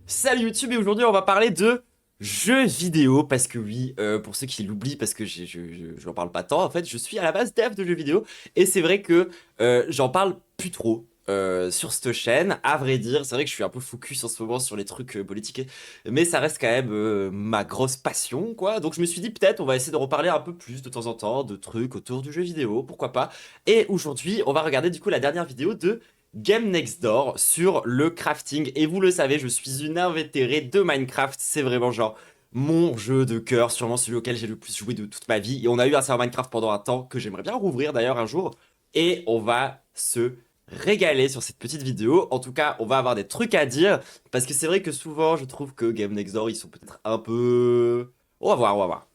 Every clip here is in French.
Salut YouTube, et aujourd'hui on va parler de jeux vidéo parce que oui, pour ceux qui l'oublient, parce que je n'en parle pas tant, en fait je suis à la base dev de jeux vidéo et c'est vrai que j'en parle plus trop sur cette chaîne. À vrai dire, c'est vrai que je suis un peu focus en ce moment sur les trucs politiques, mais ça reste quand même ma grosse passion quoi. Donc je me suis dit peut-être on va essayer de reparler un peu plus de temps en temps de trucs autour du jeu vidéo, pourquoi pas. Et aujourd'hui on va regarder du coup la dernière vidéo de Game Next Door sur le crafting. Et vous le savez, je suis une invétérée de Minecraft. C'est vraiment genre mon jeu de cœur, sûrement celui auquel j'ai le plus joué de toute ma vie. Et on a eu un serveur Minecraft pendant un temps que j'aimerais bien rouvrir d'ailleurs un jour. Et on va se régaler sur cette petite vidéo. En tout cas, on va avoir des trucs à dire. Parce que c'est vrai que souvent, je trouve que Game Next Door, ils sont peut-être un peu... On va voir, on va voir.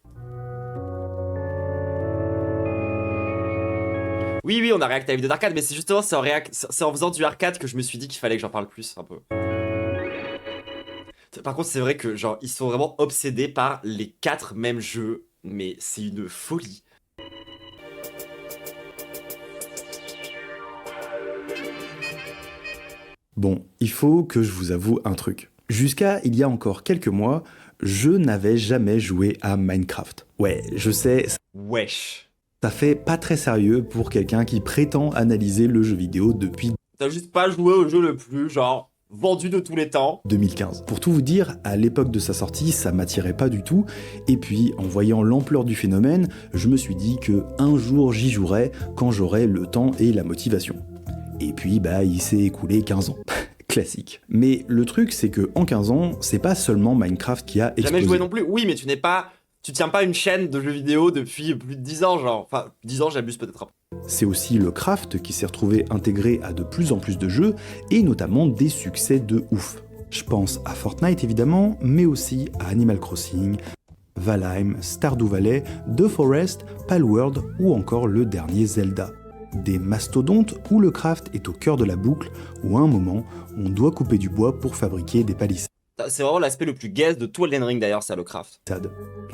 Oui, oui, on a React à la vidéo d'arcade, mais c'est justement c'est en faisant du arcade que je me suis dit qu'il fallait que j'en parle plus un peu. Par contre, c'est vrai que genre ils sont vraiment obsédés par les 4 mêmes jeux, mais c'est une folie. Bon, il faut que je vous avoue un truc. Jusqu'à il y a encore quelques mois, je n'avais jamais joué à Minecraft. Ouais, je sais, Wesh. ça fait pas très sérieux pour quelqu'un qui prétend analyser le jeu vidéo depuis T'as juste pas joué au jeu le plus genre vendu de tous les temps. 2015. Pour tout vous dire, à l'époque de sa sortie, ça m'attirait pas du tout, et puis en voyant l'ampleur du phénomène, je me suis dit que un jour j'y jouerais quand j'aurais le temps et la motivation. Et puis bah il s'est écoulé 15 ans. Classique. Mais le truc c'est que en 15 ans, c'est pas seulement Minecraft qui a Jamais explosé. joué non plus. Oui, mais tu tiens pas une chaîne de jeux vidéo depuis plus de 10 ans, genre. Enfin, 10 ans, j'abuse peut-être un peu. C'est aussi le craft qui s'est retrouvé intégré à de plus en plus de jeux, et notamment des succès de ouf. Je pense à Fortnite évidemment, mais aussi à Animal Crossing, Valheim, Stardew Valley, The Forest, Palworld ou encore le dernier Zelda. Des mastodontes où le craft est au cœur de la boucle, où à un moment, on doit couper du bois pour fabriquer des palissades. C'est vraiment l'aspect le plus gaze de tout Elden Ring d'ailleurs, ça le craft.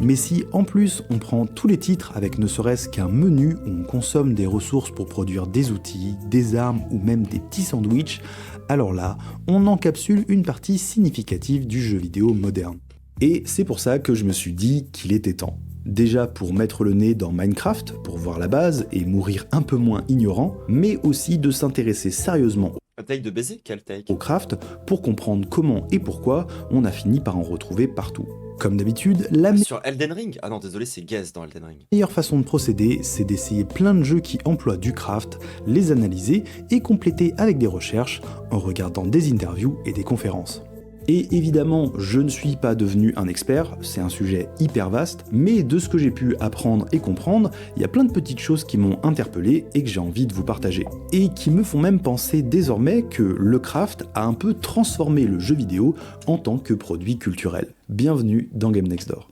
Mais si en plus on prend tous les titres avec ne serait-ce qu'un menu où on consomme des ressources pour produire des outils, des armes ou même des petits sandwichs, alors là, on encapsule une partie significative du jeu vidéo moderne. Et c'est pour ça que je me suis dit qu'il était temps. Déjà pour mettre le nez dans Minecraft, pour voir la base et mourir un peu moins ignorant, mais aussi de s'intéresser sérieusement Un take de baiser? Quel take? au craft pour comprendre comment et pourquoi on a fini par en retrouver partout. Comme d'habitude, la Sur Elden Ring? Ah non, désolé, c'est gaze dans Elden Ring. meilleure façon de procéder, c'est d'essayer plein de jeux qui emploient du craft, les analyser et compléter avec des recherches en regardant des interviews et des conférences. Et évidemment, je ne suis pas devenu un expert, c'est un sujet hyper vaste, mais de ce que j'ai pu apprendre et comprendre, il y a plein de petites choses qui m'ont interpellé et que j'ai envie de vous partager. Et qui me font même penser désormais que le craft a un peu transformé le jeu vidéo en tant que produit culturel. Bienvenue dans Game Next Door.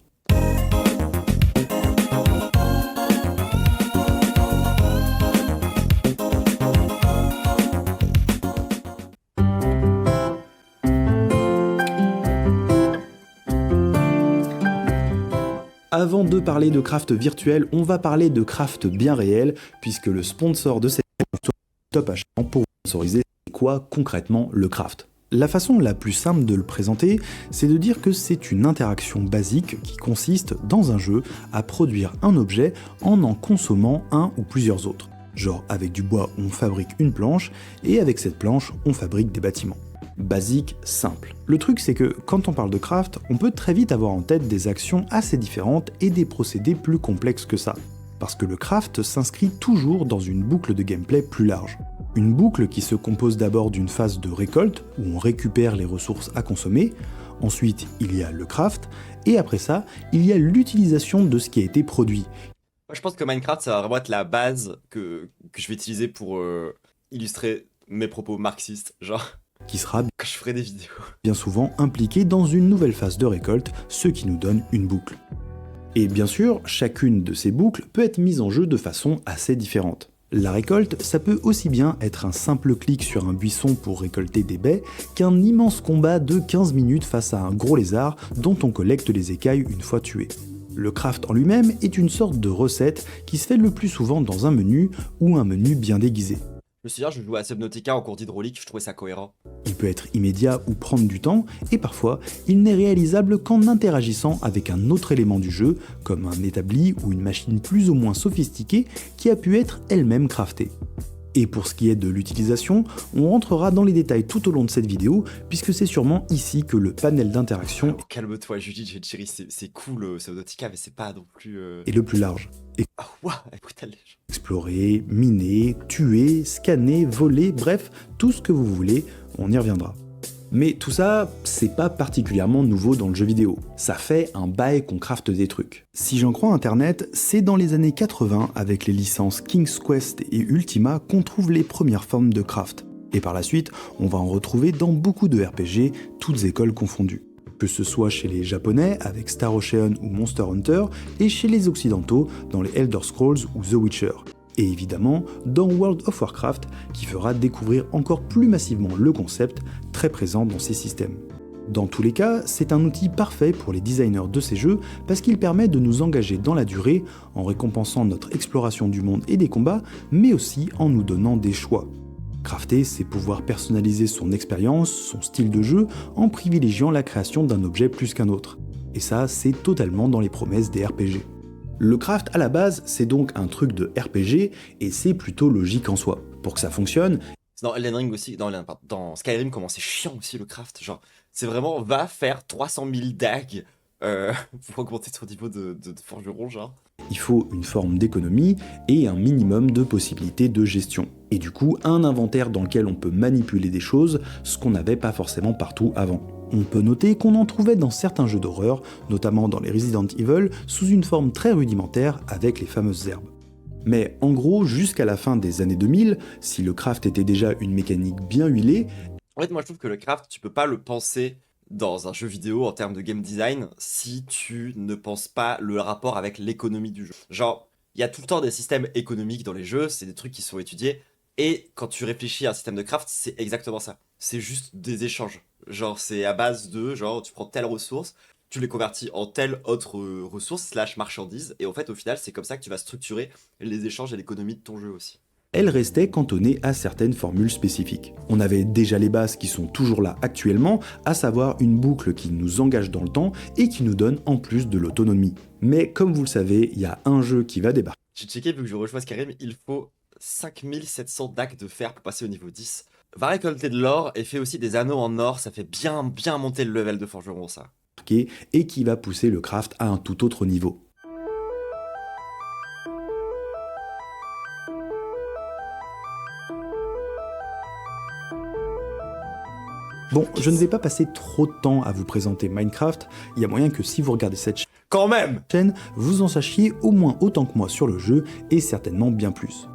Avant de parler de craft virtuel, on va parler de craft bien réel, puisque le sponsor de cette vidéo est Top Achat pour vous sponsoriser c'est quoi concrètement le craft. La façon la plus simple de le présenter, c'est de dire que c'est une interaction basique qui consiste dans un jeu à produire un objet en consommant un ou plusieurs autres. Genre avec du bois on fabrique une planche et avec cette planche on fabrique des bâtiments. Basique, simple. Le truc c'est que quand on parle de craft, on peut très vite avoir en tête des actions assez différentes et des procédés plus complexes que ça. Parce que le craft s'inscrit toujours dans une boucle de gameplay plus large. Une boucle qui se compose d'abord d'une phase de récolte, où on récupère les ressources à consommer, ensuite il y a le craft, et après ça, il y a l'utilisation de ce qui a été produit. Moi, je pense que Minecraft, ça va vraiment être la base que je vais utiliser pour illustrer mes propos marxistes, genre Qui sera quand je ferai des vidéos. bien souvent impliqué dans une nouvelle phase de récolte, ce qui nous donne une boucle. Et bien sûr, chacune de ces boucles peut être mise en jeu de façon assez différente. La récolte, ça peut aussi bien être un simple clic sur un buisson pour récolter des baies, qu'un immense combat de 15 minutes face à un gros lézard dont on collecte les écailles une fois tué. Le craft en lui-même est une sorte de recette qui se fait le plus souvent dans un menu ou un menu bien déguisé. me suis dit, je jouais à Subnautica en cours d'hydraulique, je trouvais ça cohérent. Il peut être immédiat ou prendre du temps, et parfois, il n'est réalisable qu'en interagissant avec un autre élément du jeu, comme un établi ou une machine plus ou moins sophistiquée qui a pu être elle-même craftée. Et pour ce qui est de l'utilisation, on rentrera dans les détails tout au long de cette vidéo, puisque c'est sûrement ici que le panel d'interaction Calme-toi, Judith, Jetchery, c'est cool Subnautica, mais c'est pas non plus. est le plus large. Ah, ouah, brutal. Explorer, miner, tuer, scanner, voler, bref, tout ce que vous voulez, on y reviendra. Mais tout ça, c'est pas particulièrement nouveau dans le jeu vidéo. Ça fait un bail qu'on crafte des trucs. Si j'en crois internet, c'est dans les années 80, avec les licences King's Quest et Ultima, qu'on trouve les premières formes de craft. Et par la suite, on va en retrouver dans beaucoup de RPG, toutes écoles confondues. Que ce soit chez les japonais avec Star Ocean ou Monster Hunter, et chez les occidentaux dans les Elder Scrolls ou The Witcher. Et évidemment dans World of Warcraft, qui fera découvrir encore plus massivement le concept, très présent dans ces systèmes. Dans tous les cas, c'est un outil parfait pour les designers de ces jeux parce qu'il permet de nous engager dans la durée en récompensant notre exploration du monde et des combats, mais aussi en nous donnant des choix. Crafter, c'est pouvoir personnaliser son expérience, son style de jeu, en privilégiant la création d'un objet plus qu'un autre. Et ça, c'est totalement dans les promesses des RPG. Le craft à la base, c'est donc un truc de RPG, et c'est plutôt logique en soi. Pour que ça fonctionne, Dans Elden Ring aussi, dans Skyrim, comment c'est chiant aussi le craft. Genre, c'est vraiment, va faire 300 000 dagues pour augmenter ton niveau de forgeron, genre. il faut une forme d'économie et un minimum de possibilités de gestion. Et du coup, un inventaire dans lequel on peut manipuler des choses, ce qu'on n'avait pas forcément partout avant. On peut noter qu'on en trouvait dans certains jeux d'horreur, notamment dans les Resident Evil, sous une forme très rudimentaire avec les fameuses herbes. Mais en gros, jusqu'à la fin des années 2000, si le craft était déjà une mécanique bien huilée, En fait, moi, je trouve que le craft, tu peux pas le penser dans un jeu vidéo en termes de game design si tu ne penses pas le rapport avec l'économie du jeu. Genre, il y a tout le temps des systèmes économiques dans les jeux, c'est des trucs qui sont étudiés, et quand tu réfléchis à un système de craft, c'est exactement ça. C'est juste des échanges. Genre, c'est à base de, genre, tu prends telle ressource, tu les convertis en telle autre ressource slash marchandise, et en fait, au final, c'est comme ça que tu vas structurer les échanges et l'économie de ton jeu aussi. elle restait cantonnée à certaines formules spécifiques. On avait déjà les bases qui sont toujours là actuellement, à savoir une boucle qui nous engage dans le temps et qui nous donne en plus de l'autonomie. Mais comme vous le savez, il y a un jeu qui va débarquer. J'ai checké, vu que je rejoins Skyrim, il faut 5700 dacs de fer pour passer au niveau 10. Va récolter de l'or et fait aussi des anneaux en or, ça fait bien monter le level de forgeron, ça. Et qui va pousser le craft à un tout autre niveau. Bon, je ne vais pas passer trop de temps à vous présenter Minecraft, il y a moyen que si vous regardez cette Quand même! chaîne, vous en sachiez au moins autant que moi sur le jeu, et certainement bien plus.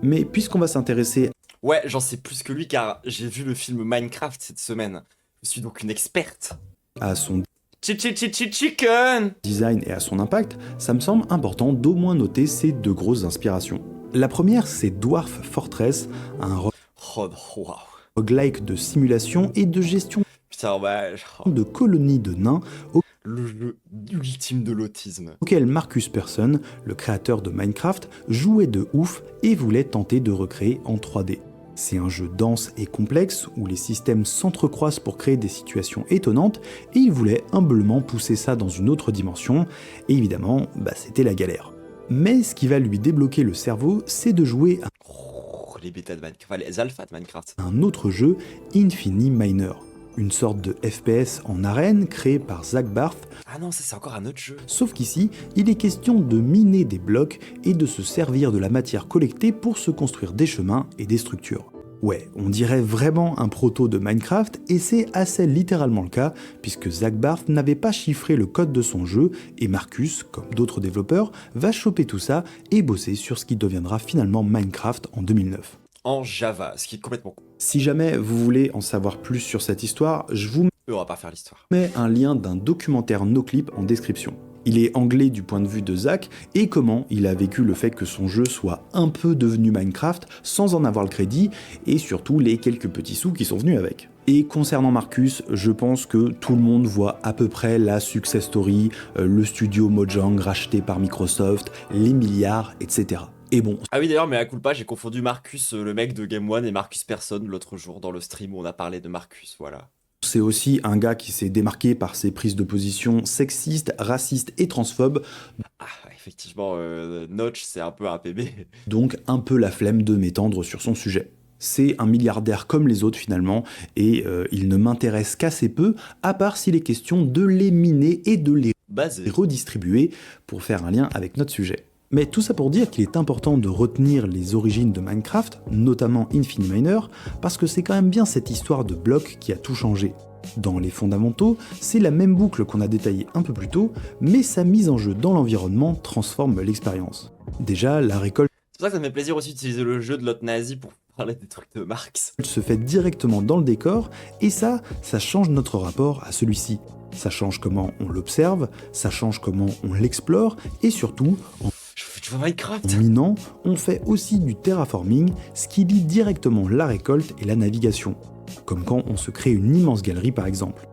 Mais puisqu'on va s'intéresser Ouais, j'en sais plus que lui car j'ai vu le film Minecraft cette semaine. Je suis donc une experte. à son Chicken! design et à son impact, ça me semble important d'au moins noter ces deux grosses inspirations. La première, c'est Dwarf Fortress, un Oh, waouh. roguelike de simulation et de gestion Putain, ouais. de colonies de nains Le jeu ultime de l'autisme. auquel Marcus Persson, le créateur de Minecraft, jouait de ouf et voulait tenter de recréer en 3D. C'est un jeu dense et complexe où les systèmes s'entrecroisent pour créer des situations étonnantes et il voulait humblement pousser ça dans une autre dimension et évidemment, c'était la galère. Mais ce qui va lui débloquer le cerveau, c'est de jouer à Oh, les bêtas de Minecraft, enfin, les alphas de Minecraft. un autre jeu, Infini Miner, une sorte de FPS en arène créé par Zach Barth. Ah non, ça c'est encore un autre jeu. Sauf qu'ici, il est question de miner des blocs et de se servir de la matière collectée pour se construire des chemins et des structures. Ouais, on dirait vraiment un proto de Minecraft et c'est assez littéralement le cas puisque Zach Barth n'avait pas chiffré le code de son jeu et Marcus, comme d'autres développeurs, va choper tout ça et bosser sur ce qui deviendra finalement Minecraft en 2009. En Java, ce qui est complètement con. Si jamais vous voulez en savoir plus sur cette histoire, je vous On va pas faire l'histoire. mets un lien d'un documentaire NoClip en description. Il est anglais du point de vue de Zach et comment il a vécu le fait que son jeu soit un peu devenu Minecraft sans en avoir le crédit et surtout les quelques petits sous qui sont venus avec. Et concernant Marcus, je pense que tout le monde voit à peu près la success story, le studio Mojang racheté par Microsoft, les milliards, etc. Et bon, Ah oui, d'ailleurs, mais à culpa, j'ai confondu Marcus, le mec de Game One, et Marcus Persson l'autre jour dans le stream où on a parlé de Marcus, voilà. c'est aussi un gars qui s'est démarqué par ses prises de position sexistes, racistes et transphobes, Ah, effectivement, Notch, c'est un peu un PB. donc un peu la flemme de m'étendre sur son sujet. C'est un milliardaire comme les autres finalement, et il ne m'intéresse qu'assez peu, à part s'il est question de les miner et de les Basé. redistribuer pour faire un lien avec notre sujet. Mais tout ça pour dire qu'il est important de retenir les origines de Minecraft, notamment Infiniminer, parce que c'est quand même bien cette histoire de blocs qui a tout changé. Dans les fondamentaux, c'est la même boucle qu'on a détaillée un peu plus tôt, mais sa mise en jeu dans l'environnement transforme l'expérience. Déjà, la récolte C'est pour ça que ça me fait plaisir aussi d'utiliser le jeu de l'autre nazi pour parler des trucs de Marx. se fait directement dans le décor, et ça change notre rapport à celui-ci. Ça change comment on l'observe, ça change comment on l'explore, et surtout, Je fais du Minecraft. en minant, on fait aussi du terraforming, ce qui lie directement la récolte et la navigation, comme quand on se crée une immense galerie par exemple.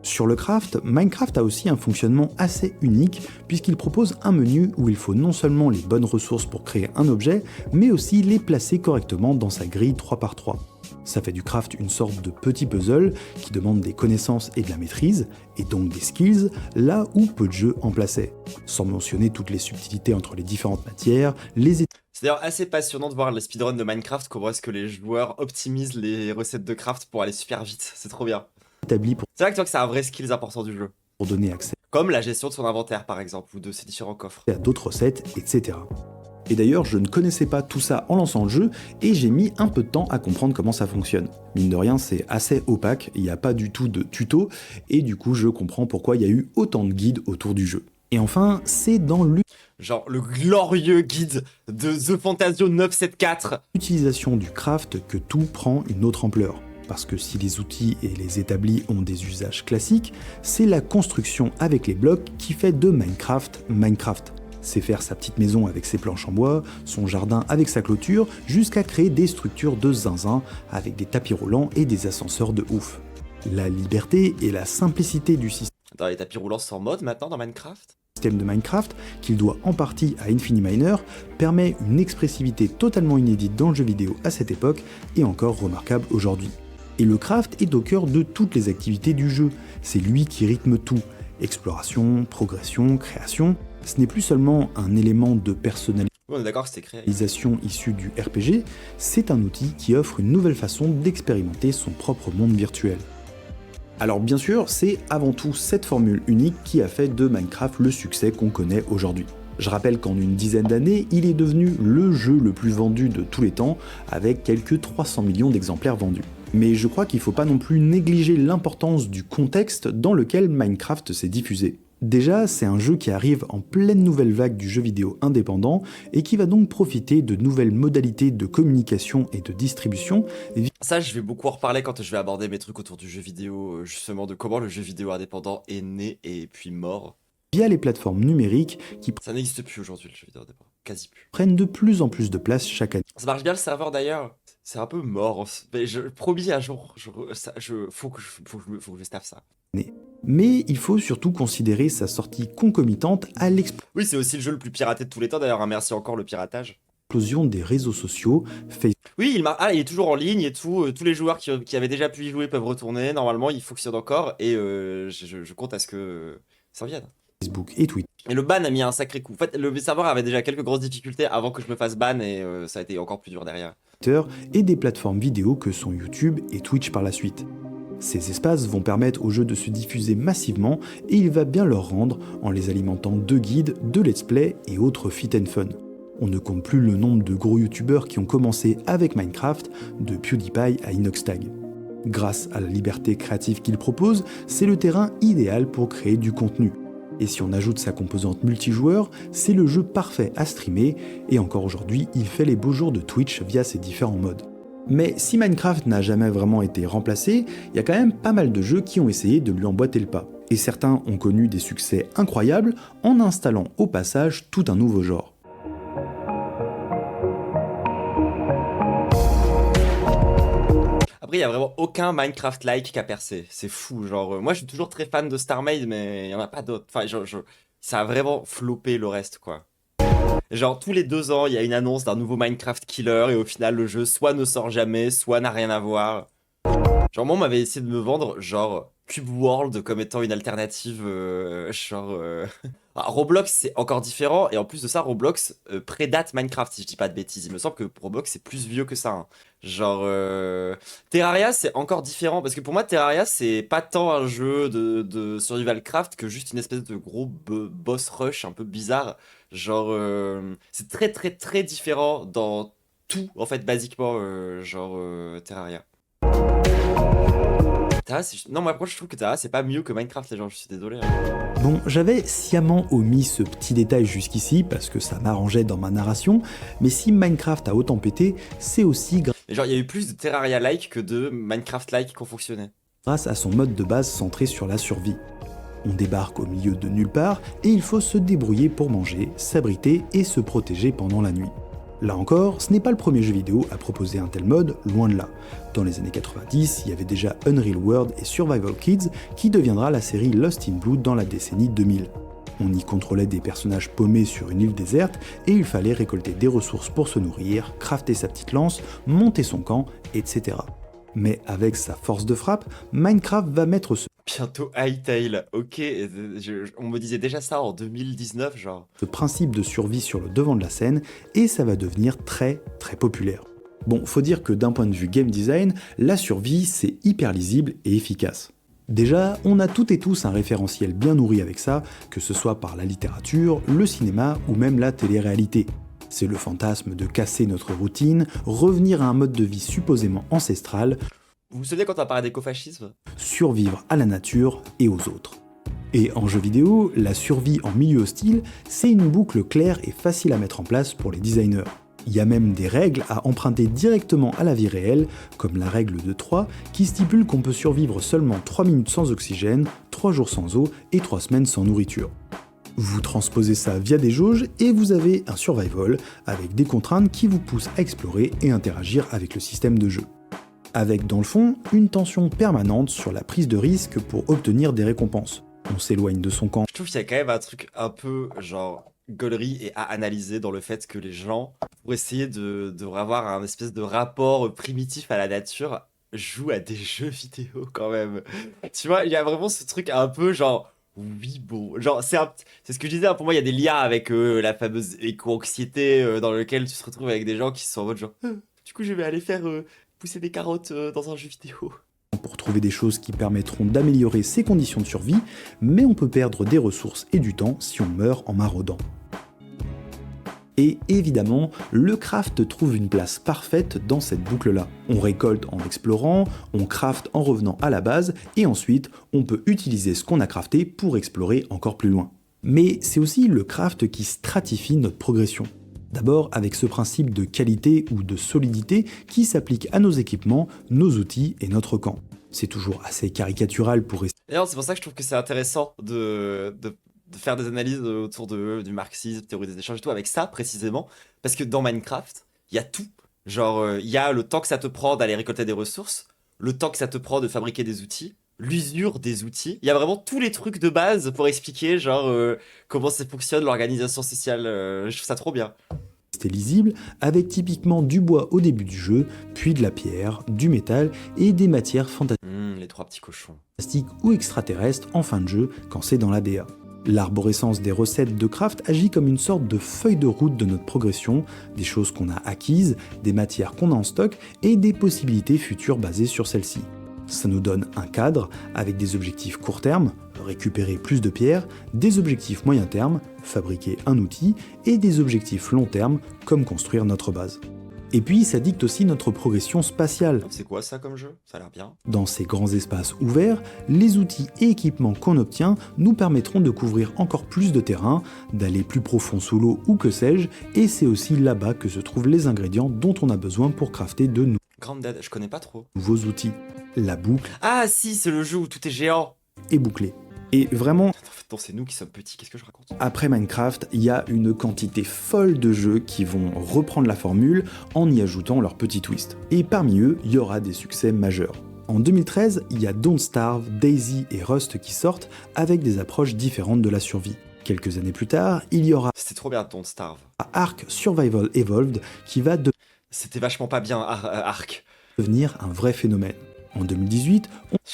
Sur le craft, Minecraft a aussi un fonctionnement assez unique puisqu'il propose un menu où il faut non seulement les bonnes ressources pour créer un objet, mais aussi les placer correctement dans sa grille 3x3. Ça fait du craft une sorte de petit puzzle qui demande des connaissances et de la maîtrise, et donc des skills, là où peu de jeux en plaçaient. Sans mentionner toutes les subtilités entre les différentes matières, les C'est d'ailleurs assez passionnant de voir les speedruns de Minecraft, comment est-ce que les joueurs optimisent les recettes de craft pour aller super vite. C'est trop bien. établis pour C'est là que tu vois que c'est un vrai skill important du jeu. donner accès Comme la gestion de son inventaire par exemple, ou de ses différents coffres. à d'autres recettes, etc. Et d'ailleurs, je ne connaissais pas tout ça en lançant le jeu, et j'ai mis un peu de temps à comprendre comment ça fonctionne. Mine de rien, c'est assez opaque, il n'y a pas du tout de tuto, et du coup, je comprends pourquoi il y a eu autant de guides autour du jeu. Et enfin, c'est dans Genre le glorieux guide de The Fantasio 974. l'utilisation du craft que tout prend une autre ampleur. Parce que si les outils et les établis ont des usages classiques, c'est la construction avec les blocs qui fait de Minecraft Minecraft. C'est faire sa petite maison avec ses planches en bois, son jardin avec sa clôture, jusqu'à créer des structures de zinzin avec des tapis roulants et des ascenseurs de ouf. La liberté et la simplicité du Attends, les tapis roulants sont en mode maintenant dans Minecraft? système de Minecraft, qu'il doit en partie à Infiniminer, permet une expressivité totalement inédite dans le jeu vidéo à cette époque et encore remarquable aujourd'hui. Et le craft est au cœur de toutes les activités du jeu, c'est lui qui rythme tout. Exploration, progression, création, ce n'est plus seulement un élément de personnalisation Oui, on est d'accord que c'était créé. issue du RPG, c'est un outil qui offre une nouvelle façon d'expérimenter son propre monde virtuel. Alors bien sûr, c'est avant tout cette formule unique qui a fait de Minecraft le succès qu'on connaît aujourd'hui. Je rappelle qu'en une dizaine d'années, il est devenu le jeu le plus vendu de tous les temps, avec quelques 300 millions d'exemplaires vendus. Mais je crois qu'il ne faut pas non plus négliger l'importance du contexte dans lequel Minecraft s'est diffusé. Déjà, c'est un jeu qui arrive en pleine nouvelle vague du jeu vidéo indépendant et qui va donc profiter de nouvelles modalités de communication et de distribution. Ça, je vais beaucoup en reparler quand je vais aborder mes trucs autour du jeu vidéo, justement de comment le jeu vidéo indépendant est né et puis mort. Via les plateformes numériques qui Ça n'existe plus aujourd'hui le jeu vidéo indépendant, quasi plus. prennent de plus en plus de place chaque année. Ça marche bien le serveur d'ailleurs. C'est un peu mort. Mais promis un jour, faut que je staffe ça. Mais il faut surtout considérer sa sortie concomitante à Oui, c'est aussi le jeu le plus piraté de tous les temps d'ailleurs. Hein, merci encore le piratage. l'explosion des réseaux sociaux, Oui, il est toujours en ligne et tout. Tous les joueurs qui avaient déjà pu y jouer peuvent retourner. Normalement, il fonctionne encore et je compte à ce que ça revienne. Facebook et Twitter. Et le ban a mis un sacré coup. En fait, le serveur avait déjà quelques grosses difficultés avant que je me fasse ban et ça a été encore plus dur derrière. Et des plateformes vidéo que sont YouTube et Twitch par la suite. Ces espaces vont permettre aux jeux de se diffuser massivement et il va bien leur rendre en les alimentant de guides, de let's play et autres fit and fun. On ne compte plus le nombre de gros youtubeurs qui ont commencé avec Minecraft, de PewDiePie à Inoxtag. Grâce à la liberté créative qu'il propose, c'est le terrain idéal pour créer du contenu. Et si on ajoute sa composante multijoueur, c'est le jeu parfait à streamer, et encore aujourd'hui, il fait les beaux jours de Twitch via ses différents modes. Mais si Minecraft n'a jamais vraiment été remplacé, il y a quand même pas mal de jeux qui ont essayé de lui emboîter le pas. Et certains ont connu des succès incroyables en installant au passage tout un nouveau genre. Après, il y a vraiment aucun Minecraft-like qui a percé. C'est fou. Genre, moi, je suis toujours très fan de StarMade, mais il y en a pas d'autres. Enfin, ça a vraiment floppé le reste, quoi. Genre, tous les 2 ans, il y a une annonce d'un nouveau Minecraft Killer, et au final, le jeu soit ne sort jamais, soit n'a rien à voir. Genre, moi, on m'avait essayé de me vendre, genre, Cube World comme étant une alternative, Roblox, c'est encore différent, et en plus de ça, Roblox prédate Minecraft, si je dis pas de bêtises. Il me semble que Roblox, c'est plus vieux que ça, hein. Genre, Terraria, c'est encore différent, parce que pour moi, Terraria, c'est pas tant un jeu de survival craft que juste une espèce de gros boss rush un peu bizarre. Genre, c'est très, très, très différent dans tout, en fait, basiquement, Terraria. Non, moi, après, je trouve que Terraria, c'est pas mieux que Minecraft, les gens, je suis désolé, hein. Bon, j'avais sciemment omis ce petit détail jusqu'ici parce que ça m'arrangeait dans ma narration, mais si Minecraft a autant pété, c'est aussi Mais genre, il y a eu plus de Terraria-like que de Minecraft-like qui ont fonctionné. grâce à son mode de base centré sur la survie. On débarque au milieu de nulle part et il faut se débrouiller pour manger, s'abriter et se protéger pendant la nuit. Là encore, ce n'est pas le premier jeu vidéo à proposer un tel mode, loin de là. Dans les années 90, il y avait déjà Unreal World et Survival Kids qui deviendra la série Lost in Blood dans la décennie 2000. On y contrôlait des personnages paumés sur une île déserte et il fallait récolter des ressources pour se nourrir, crafter sa petite lance, monter son camp, etc. Mais avec sa force de frappe, Minecraft va mettre Bientôt Hytale, ok, on me disait déjà ça en 2019, genre. ce principe de survie sur le devant de la scène et ça va devenir très très populaire. Bon, faut dire que d'un point de vue game design, la survie c'est hyper lisible et efficace. Déjà, on a toutes et tous un référentiel bien nourri avec ça, que ce soit par la littérature, le cinéma ou même la télé-réalité. C'est le fantasme de casser notre routine, revenir à un mode de vie supposément ancestral, Vous vous souvenez quand on a parlé d'écofascisme? survivre à la nature et aux autres. Et en jeu vidéo, la survie en milieu hostile, c'est une boucle claire et facile à mettre en place pour les designers. Il y a même des règles à emprunter directement à la vie réelle, comme la règle de 3, qui stipule qu'on peut survivre seulement 3 minutes sans oxygène, 3 jours sans eau et 3 semaines sans nourriture. Vous transposez ça via des jauges et vous avez un survival avec des contraintes qui vous poussent à explorer et interagir avec le système de jeu. Avec dans le fond une tension permanente sur la prise de risque pour obtenir des récompenses. On s'éloigne de son camp. Je trouve qu'il y a quand même un truc un peu, genre, gaulerie et à analyser dans le fait que les gens, pour essayer de avoir un espèce de rapport primitif à la nature, jouent à des jeux vidéo quand même. Tu vois, il y a vraiment ce truc un peu genre, oui, bon, genre, c'est ce que je disais, hein, pour moi, il y a des liens avec la fameuse éco-anxiété dans lequel tu te retrouves avec des gens qui sont en mode genre, du coup, je vais aller faire pousser des carottes dans un jeu vidéo. Pour trouver des choses qui permettront d'améliorer ses conditions de survie, mais on peut perdre des ressources et du temps si on meurt en maraudant. Et évidemment, le craft trouve une place parfaite dans cette boucle-là. On récolte en explorant, on craft en revenant à la base, et ensuite, on peut utiliser ce qu'on a crafté pour explorer encore plus loin. Mais c'est aussi le craft qui stratifie notre progression. D'abord avec ce principe de qualité ou de solidité qui s'applique à nos équipements, nos outils et notre camp. C'est toujours assez caricatural pour essayer D'ailleurs, c'est pour ça que je trouve que c'est intéressant de faire des analyses autour du marxisme, théorie des échanges et tout, avec ça précisément. Parce que dans Minecraft, il y a tout. Genre, il y a le temps que ça te prend d'aller récolter des ressources, le temps que ça te prend de fabriquer des outils, l'usure des outils. Il y a vraiment tous les trucs de base pour expliquer, comment ça fonctionne, l'organisation sociale. Je trouve ça trop bien. lisible, avec typiquement du bois au début du jeu, puis de la pierre, du métal et des matières Les 3 petits cochons. fantastiques ou extraterrestres en fin de jeu quand c'est dans la DA. L'arborescence des recettes de craft agit comme une sorte de feuille de route de notre progression, des choses qu'on a acquises, des matières qu'on a en stock et des possibilités futures basées sur celles-ci. Ça nous donne un cadre avec des objectifs court terme, récupérer plus de pierres, des objectifs moyen terme, fabriquer un outil, et des objectifs long terme, comme construire notre base. Et puis ça dicte aussi notre progression spatiale. C'est quoi ça comme jeu? Ça a l'air bien. Dans ces grands espaces ouverts, les outils et équipements qu'on obtient nous permettront de couvrir encore plus de terrain, d'aller plus profond sous l'eau ou que sais-je, et c'est aussi là-bas que se trouvent les ingrédients dont on a besoin pour crafter de Grounded, je connais pas trop. nouveaux outils. La boucle Ah si, c'est le jeu où tout est géant. est bouclée. Et vraiment, En fait, non, c'est nous qui sommes petits, qu'est-ce que je raconte? après Minecraft, il y a une quantité folle de jeux qui vont reprendre la formule en y ajoutant leur petit twist. Et parmi eux, il y aura des succès majeurs. En 2013, il y a Don't Starve, Daisy et Rust qui sortent avec des approches différentes de la survie. Quelques années plus tard, il y aura C'était trop bien, Don't Starve. Ark Survival Evolved qui va C'était vachement pas bien, Ark. devenir un vrai phénomène. En 2018,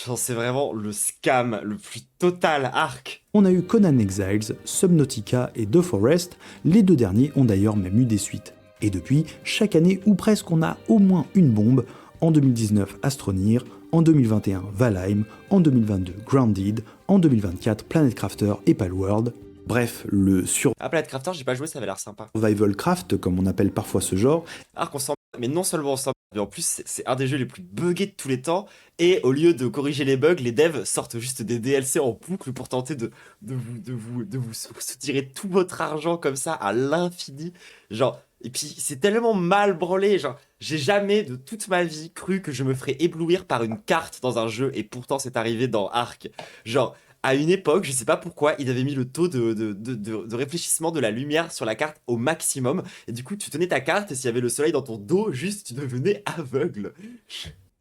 Genre, c'est vraiment le scam le plus total, Ark. on a eu Conan Exiles, Subnautica et The Forest, les deux derniers ont d'ailleurs même eu des suites. Et depuis, chaque année ou presque on a au moins une bombe, en 2019 Astroneer, en 2021 Valheim, en 2022 Grounded, en 2024 Planet Crafter et Palworld. Bref, le Ah, Planet Crafter, j'ai pas joué, ça avait l'air sympa. survival craft, comme on appelle parfois ce genre, Ark, on s'en... Mais non seulement on s'en... Mais en plus, c'est un des jeux les plus buggés de tous les temps. Et au lieu de corriger les bugs, les devs sortent juste des DLC en boucle pour tenter de vous soutirer tout votre argent comme ça à l'infini. Genre, et puis c'est tellement mal branlé. Genre, j'ai jamais de toute ma vie cru que je me ferais éblouir par une carte dans un jeu. Et pourtant, c'est arrivé dans Ark. Genre, à une époque, je sais pas pourquoi, ils avaient mis le taux de réfléchissement de la lumière sur la carte au maximum. Et du coup, tu tenais ta carte et s'il y avait le soleil dans ton dos, juste tu devenais aveugle.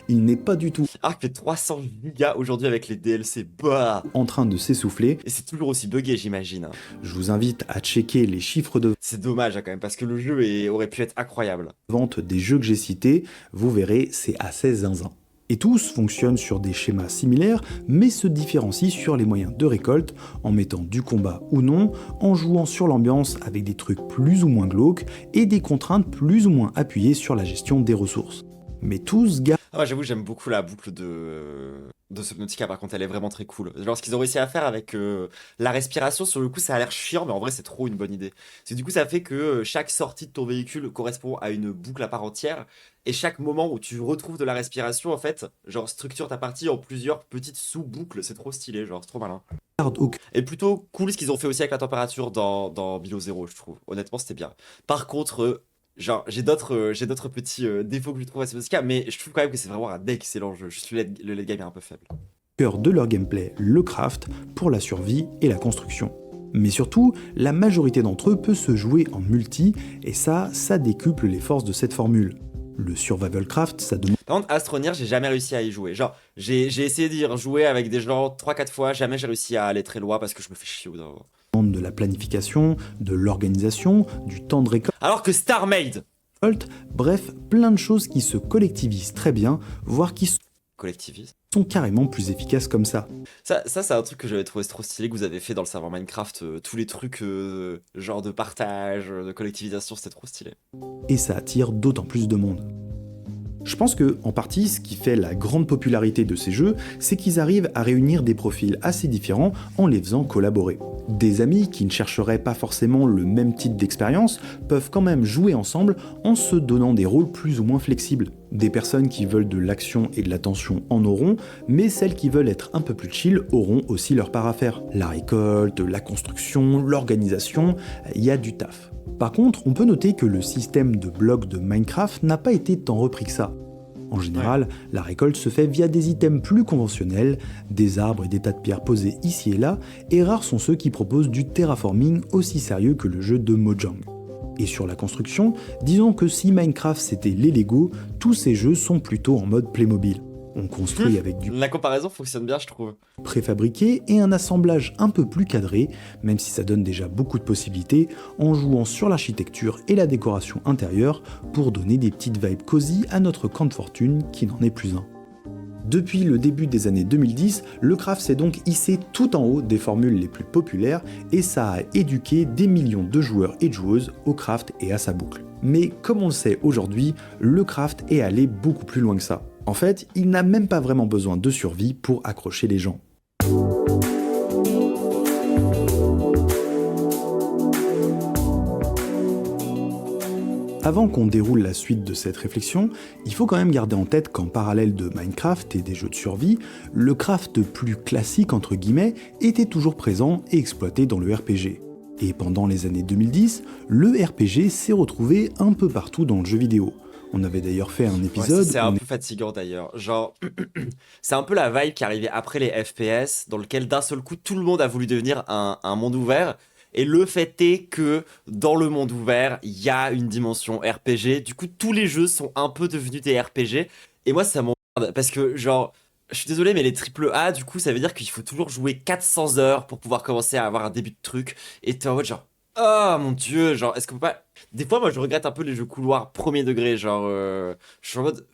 il n'est pas du tout Arc fait 300 gigas aujourd'hui avec les DLC. Bah. en train de s'essouffler. Et c'est toujours aussi buggé, j'imagine. Je vous invite à checker les chiffres de C'est dommage hein, quand même, parce que le jeu aurait pu être incroyable. vente des jeux que j'ai cités, vous verrez, c'est assez zinzin. Et tous fonctionnent sur des schémas similaires, mais se différencient sur les moyens de récolte, en mettant du combat ou non, en jouant sur l'ambiance avec des trucs plus ou moins glauques, et des contraintes plus ou moins appuyées sur la gestion des ressources. Mais tous gardent Ah, moi, j'avoue, j'aime beaucoup la boucle de Subnautica, par contre, elle est vraiment très cool. Genre, ce qu'ils ont réussi à faire avec la respiration, sur le coup, ça a l'air chiant, mais en vrai, c'est trop une bonne idée. C'est du coup, ça fait que chaque sortie de ton véhicule correspond à une boucle à part entière, et chaque moment où tu retrouves de la respiration, en fait, genre, structure ta partie en plusieurs petites sous-boucles. C'est trop stylé, genre, c'est trop malin. aucun Et plutôt cool ce qu'ils ont fait aussi avec la température dans Below Zero, je trouve. Honnêtement, c'était bien. Par contre, genre, j'ai d'autres petits défauts que je trouve à Subnautica, mais je trouve quand même que c'est vraiment un excellent jeu. Juste le late game est un peu faible. cœur de leur gameplay, le craft, pour la survie et la construction. Mais surtout, la majorité d'entre eux peut se jouer en multi, et ça décuple les forces de cette formule. Le survival craft, ça demande Par contre, Astroneer, j'ai jamais réussi à y jouer. Genre, j'ai essayé d'y jouer avec des gens 3-4 fois, jamais j'ai réussi à aller très loin parce que je me fais chier au bout d'un moment. de la planification, de l'organisation, du temps de récolte, Alors que StarMade, bref, plein de choses qui se collectivisent très bien, voire qui collectivise. sont carrément plus efficaces comme ça. Ça c'est un truc que j'avais trouvé trop stylé que vous avez fait dans le serveur Minecraft. Tous les trucs genre de partage, de collectivisation, c'était trop stylé. Et ça attire d'autant plus de monde. Je pense que, en partie, ce qui fait la grande popularité de ces jeux, c'est qu'ils arrivent à réunir des profils assez différents en les faisant collaborer. Des amis qui ne chercheraient pas forcément le même type d'expérience peuvent quand même jouer ensemble en se donnant des rôles plus ou moins flexibles. Des personnes qui veulent de l'action et de l'attention en auront, mais celles qui veulent être un peu plus chill auront aussi leur part à faire. La récolte, la construction, l'organisation, il y a du taf. Par contre, on peut noter que le système de blocs de Minecraft n'a pas été tant repris que ça. En général, la récolte se fait via des items plus conventionnels, des arbres et des tas de pierres posés ici et là, et rares sont ceux qui proposent du terraforming aussi sérieux que le jeu de Mojang. Et sur la construction, disons que si Minecraft c'était les Lego, tous ces jeux sont plutôt en mode Playmobil. On construit avec du La comparaison fonctionne bien, je trouve. préfabriqué et un assemblage un peu plus cadré, même si ça donne déjà beaucoup de possibilités, en jouant sur l'architecture et la décoration intérieure pour donner des petites vibes cosy à notre camp de fortune qui n'en est plus un. Depuis le début des années 2010, le craft s'est donc hissé tout en haut des formules les plus populaires et ça a éduqué des millions de joueurs et de joueuses au craft et à sa boucle. Mais comme on le sait aujourd'hui, le craft est allé beaucoup plus loin que ça. En fait, il n'a même pas vraiment besoin de survie pour accrocher les gens. Avant qu'on déroule la suite de cette réflexion, il faut quand même garder en tête qu'en parallèle de Minecraft et des jeux de survie, le craft plus classique entre guillemets était toujours présent et exploité dans le RPG. Et pendant les années 2010, le RPG s'est retrouvé un peu partout dans le jeu vidéo. On avait d'ailleurs fait un épisode. Ouais, c'est un peu fatigant d'ailleurs. Genre, c'est un peu la vibe qui arrivait après les FPS, dans lequel d'un seul coup tout le monde a voulu devenir un monde ouvert. Et le fait est que dans le monde ouvert, il y a une dimension RPG. Du coup, tous les jeux sont un peu devenus des RPG. Et moi, ça m'emmerde parce que, genre, Je suis désolé, mais les triple A, du coup, ça veut dire qu'il faut toujours jouer 400 heures pour pouvoir commencer à avoir un début de truc. Et t'es en mode genre, oh mon dieu, genre, est-ce qu'on peut pas. Des fois, moi, je regrette un peu les jeux couloirs premier degré, genre, je suis en mode.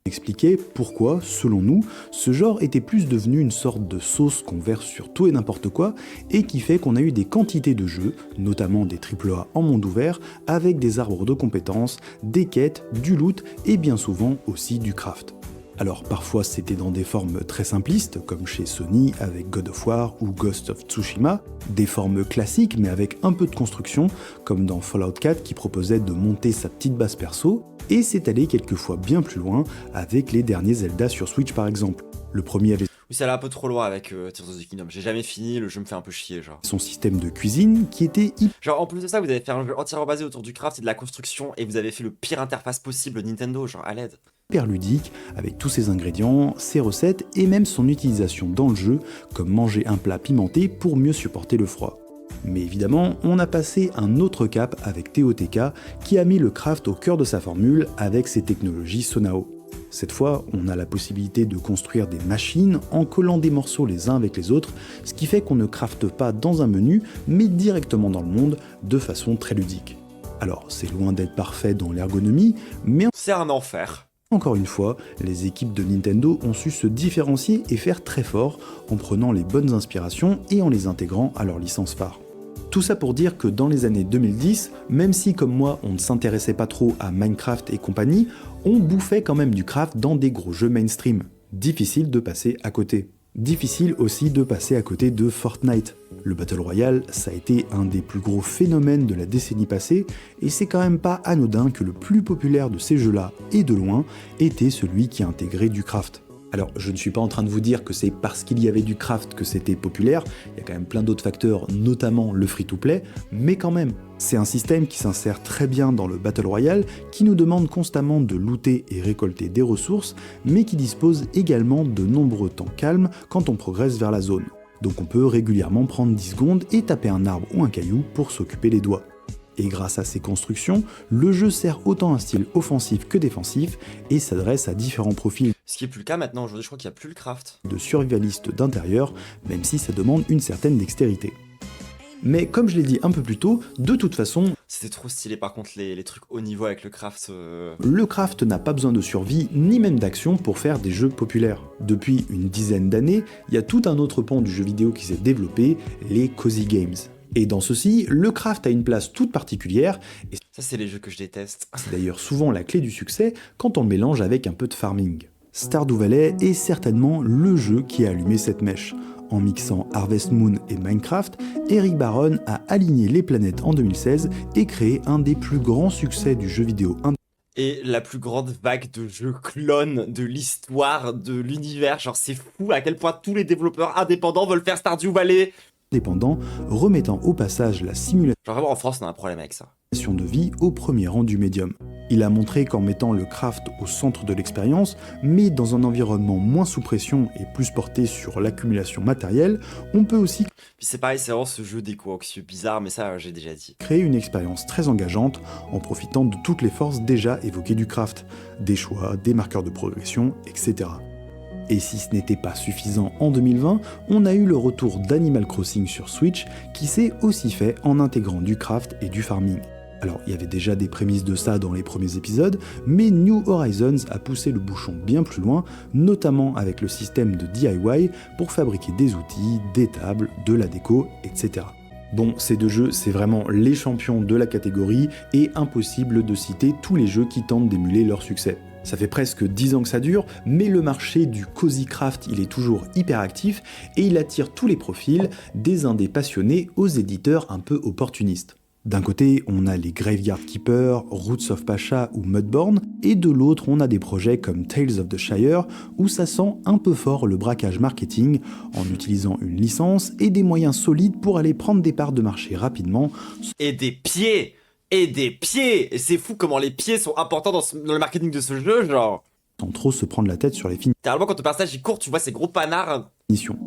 Expliquer pourquoi, selon nous, ce genre était plus devenu une sorte de sauce qu'on verse sur tout et n'importe quoi, et qui fait qu'on a eu des quantités de jeux, notamment des AAA en monde ouvert, avec des arbres de compétences, des quêtes, du loot, et bien souvent aussi du craft. Alors parfois c'était dans des formes très simplistes, comme chez Sony avec God of War ou Ghost of Tsushima, des formes classiques mais avec un peu de construction, comme dans Fallout 4 qui proposait de monter sa petite base perso, et c'est allé quelquefois bien plus loin avec les derniers Zelda sur Switch par exemple. Le premier avait Oui, ça allait un peu trop loin avec Tears of the Kingdom. J'ai jamais fini, le jeu me fait un peu chier, genre. son système de cuisine qui était Genre, en plus de ça, vous avez fait un jeu entièrement basé autour du craft et de la construction, et vous avez fait le pire interface possible Nintendo, genre, à l'aide. hyper ludique, avec tous ses ingrédients, ses recettes et même son utilisation dans le jeu, comme manger un plat pimenté pour mieux supporter le froid. Mais évidemment, on a passé un autre cap avec TOTK qui a mis le craft au cœur de sa formule avec ses technologies Sonao. Cette fois, on a la possibilité de construire des machines en collant des morceaux les uns avec les autres, ce qui fait qu'on ne crafte pas dans un menu, mais directement dans le monde, de façon très ludique. Alors, c'est loin d'être parfait dans l'ergonomie, mais C'est un enfer. encore une fois, les équipes de Nintendo ont su se différencier et faire très fort en prenant les bonnes inspirations et en les intégrant à leur licence phare. Tout ça pour dire que dans les années 2010, même si comme moi on ne s'intéressait pas trop à Minecraft et compagnie, on bouffait quand même du craft dans des gros jeux mainstream. Difficile de passer à côté. Difficile aussi de passer à côté de Fortnite. Le Battle Royale, ça a été un des plus gros phénomènes de la décennie passée, et c'est quand même pas anodin que le plus populaire de ces jeux-là, et de loin, était celui qui intégrait du craft. Alors, je ne suis pas en train de vous dire que c'est parce qu'il y avait du craft que c'était populaire, il y a quand même plein d'autres facteurs, notamment le free-to-play, mais quand même, c'est un système qui s'insère très bien dans le Battle Royale, qui nous demande constamment de looter et récolter des ressources, mais qui dispose également de nombreux temps calmes quand on progresse vers la zone. Donc on peut régulièrement prendre 10 secondes et taper un arbre ou un caillou pour s'occuper les doigts. Et grâce à ces constructions, le jeu sert autant un style offensif que défensif et s'adresse à différents profils Ce qui est plus le cas maintenant, aujourd'hui, je crois qu'il n'y a plus le craft. de survivalistes d'intérieur, même si ça demande une certaine dextérité. Mais comme je l'ai dit un peu plus tôt, de toute façon, C'était trop stylé par contre les trucs haut niveau avec le craft. le craft n'a pas besoin de survie ni même d'action pour faire des jeux populaires. Depuis une dizaine d'années, il y a tout un autre pan du jeu vidéo qui s'est développé, les cozy games. Et dans ceux-ci, le craft a une place toute particulière, et Ça, c'est les jeux que je déteste. c'est d'ailleurs souvent la clé du succès quand on le mélange avec un peu de farming. Stardew Valley est certainement le jeu qui a allumé cette mèche. En mixant Harvest Moon et Minecraft, Eric Barron a aligné les planètes en 2016 et créé un des plus grands succès du jeu vidéo Et la plus grande vague de jeux clones de l'histoire de l'univers. Genre, c'est fou à quel point tous les développeurs indépendants veulent faire Stardew Valley. indépendant, remettant au passage la simulation Genre, vraiment, en France, on a un problème avec ça. de vie au premier rang du médium. Il a montré qu'en mettant le craft au centre de l'expérience, mais dans un environnement moins sous pression et plus porté sur l'accumulation matérielle, on peut aussi Puis c'est pareil, c'est vraiment ce jeu d'éco-anxieux bizarre, mais ça, j'ai déjà dit. créer une expérience très engageante en profitant de toutes les forces déjà évoquées du craft, des choix, des marqueurs de progression, etc. Et si ce n'était pas suffisant en 2020, on a eu le retour d'Animal Crossing sur Switch qui s'est aussi fait en intégrant du craft et du farming. Alors, il y avait déjà des prémices de ça dans les premiers épisodes, mais New Horizons a poussé le bouchon bien plus loin, notamment avec le système de DIY pour fabriquer des outils, des tables, de la déco, etc. Bon, ces deux jeux, c'est vraiment les champions de la catégorie et impossible de citer tous les jeux qui tentent d'émuler leur succès. Ça fait presque 10 ans que ça dure, mais le marché du cozy craft, il est toujours hyper actif et il attire tous les profils, des indés passionnés aux éditeurs un peu opportunistes. D'un côté, on a les Graveyard Keeper, Roots of Pacha ou Mudborn, et de l'autre, on a des projets comme Tales of the Shire, où ça sent un peu fort le braquage marketing, en utilisant une licence et des moyens solides pour aller prendre des parts de marché rapidement. Et des pieds. Et c'est fou comment les pieds sont importants dans le marketing de ce jeu, genre. Sans trop se prendre la tête sur les Littéralement, quand ton personnage il court, tu vois ces gros panards. finitions.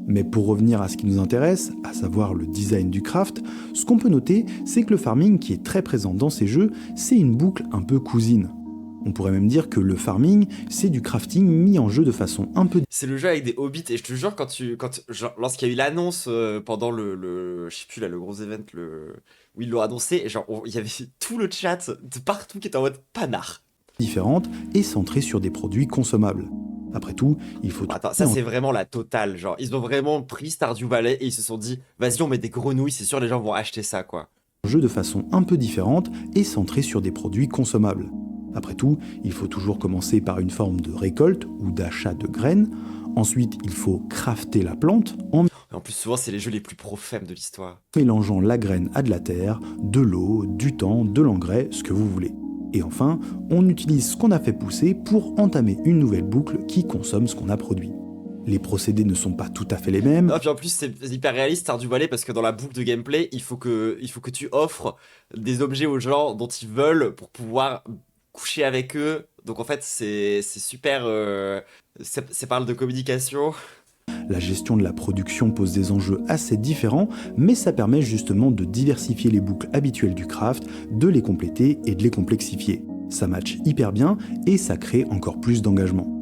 Mais pour revenir à ce qui nous intéresse, à savoir le design du craft, ce qu'on peut noter, c'est que le farming qui est très présent dans ces jeux, c'est une boucle un peu cousine. On pourrait même dire que le farming, c'est du crafting mis en jeu de façon un peu C'est le jeu avec des hobbits, et je te jure, lorsqu'il y a eu l'annonce pendant je sais plus là, le gros event, où ils l'ont annoncé, genre, il y avait tout le chat de partout qui était en mode panard. différente et centrée sur des produits consommables. Après tout, il faut... Attends, ça c'est vraiment la totale, genre, ils ont vraiment pris Stardew Valley et ils se sont dit, vas-y, on met des grenouilles, c'est sûr les gens vont acheter ça, quoi. jeu de façon un peu différente et centré sur des produits consommables. Après tout, il faut toujours commencer par une forme de récolte ou d'achat de graines. Ensuite, il faut crafter la plante en En plus, souvent, c'est les jeux les plus profèmes de l'histoire. mélangeant la graine à de la terre, de l'eau, du temps, de l'engrais, ce que vous voulez. Et enfin, on utilise ce qu'on a fait pousser pour entamer une nouvelle boucle qui consomme ce qu'on a produit. Les procédés ne sont pas tout à fait les mêmes. Non, puis en plus, c'est hyper réaliste, Stardew Valley, parce que dans la boucle de gameplay, il faut que tu offres des objets aux gens dont ils veulent pour pouvoir coucher avec eux. Donc en fait, c'est super. Ça parle de communication. La gestion de la production pose des enjeux assez différents, mais ça permet justement de diversifier les boucles habituelles du craft, de les compléter et de les complexifier. Ça match hyper bien et ça crée encore plus d'engagement.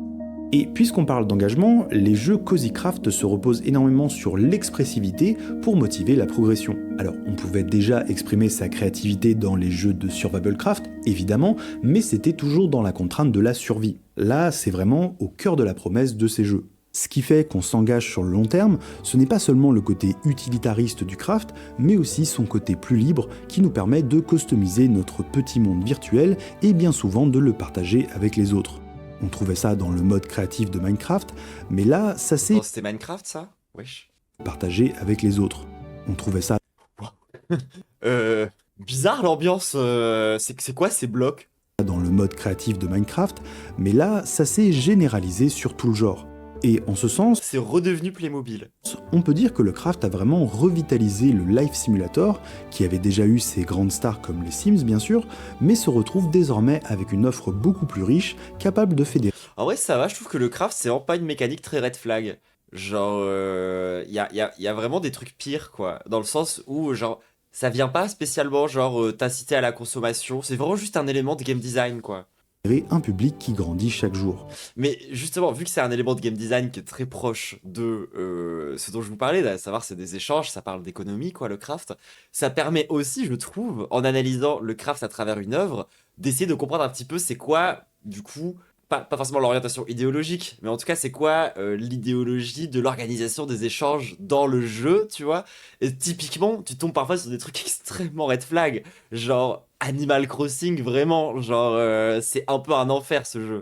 Et puisqu'on parle d'engagement, les jeux Cozy Craft se reposent énormément sur l'expressivité pour motiver la progression. Alors, on pouvait déjà exprimer sa créativité dans les jeux de Survival Craft, évidemment, mais c'était toujours dans la contrainte de la survie. Là, c'est vraiment au cœur de la promesse de ces jeux. Ce qui fait qu'on s'engage sur le long terme, ce n'est pas seulement le côté utilitariste du craft, mais aussi son côté plus libre qui nous permet de customiser notre petit monde virtuel et bien souvent de le partager avec les autres. On trouvait ça dans le mode créatif de Minecraft, mais là, ça s'est C'était Minecraft, ça? Wesh. partagé avec les autres. On trouvait ça Bizarre l'ambiance. C'est quoi ces blocs? dans le mode créatif de Minecraft, mais là, ça s'est généralisé sur tout le genre. Et en ce sens, C'est redevenu Playmobil. on peut dire que le craft a vraiment revitalisé le Life Simulator, qui avait déjà eu ses grandes stars comme les Sims bien sûr, mais se retrouve désormais avec une offre beaucoup plus riche, capable de fédérer En vrai, ça va, je trouve que le craft, c'est vraiment pas une mécanique très red flag. Genre, y a vraiment des trucs pires, quoi. Dans le sens où, genre, ça vient pas spécialement, genre, t'inciter à la consommation. C'est vraiment juste un élément de game design, quoi. un public qui grandit chaque jour. Mais justement, vu que c'est un élément de game design qui est très proche de ce dont je vous parlais, à savoir c'est des échanges, ça parle d'économie, quoi, le craft, ça permet aussi, je trouve, en analysant le craft à travers une œuvre, d'essayer de comprendre un petit peu c'est quoi, du coup, pas forcément l'orientation idéologique, mais en tout cas c'est quoi l'idéologie de l'organisation des échanges dans le jeu, tu vois. Et typiquement, tu tombes parfois sur des trucs extrêmement red flag, genre Animal Crossing, vraiment, genre c'est un peu un enfer ce jeu.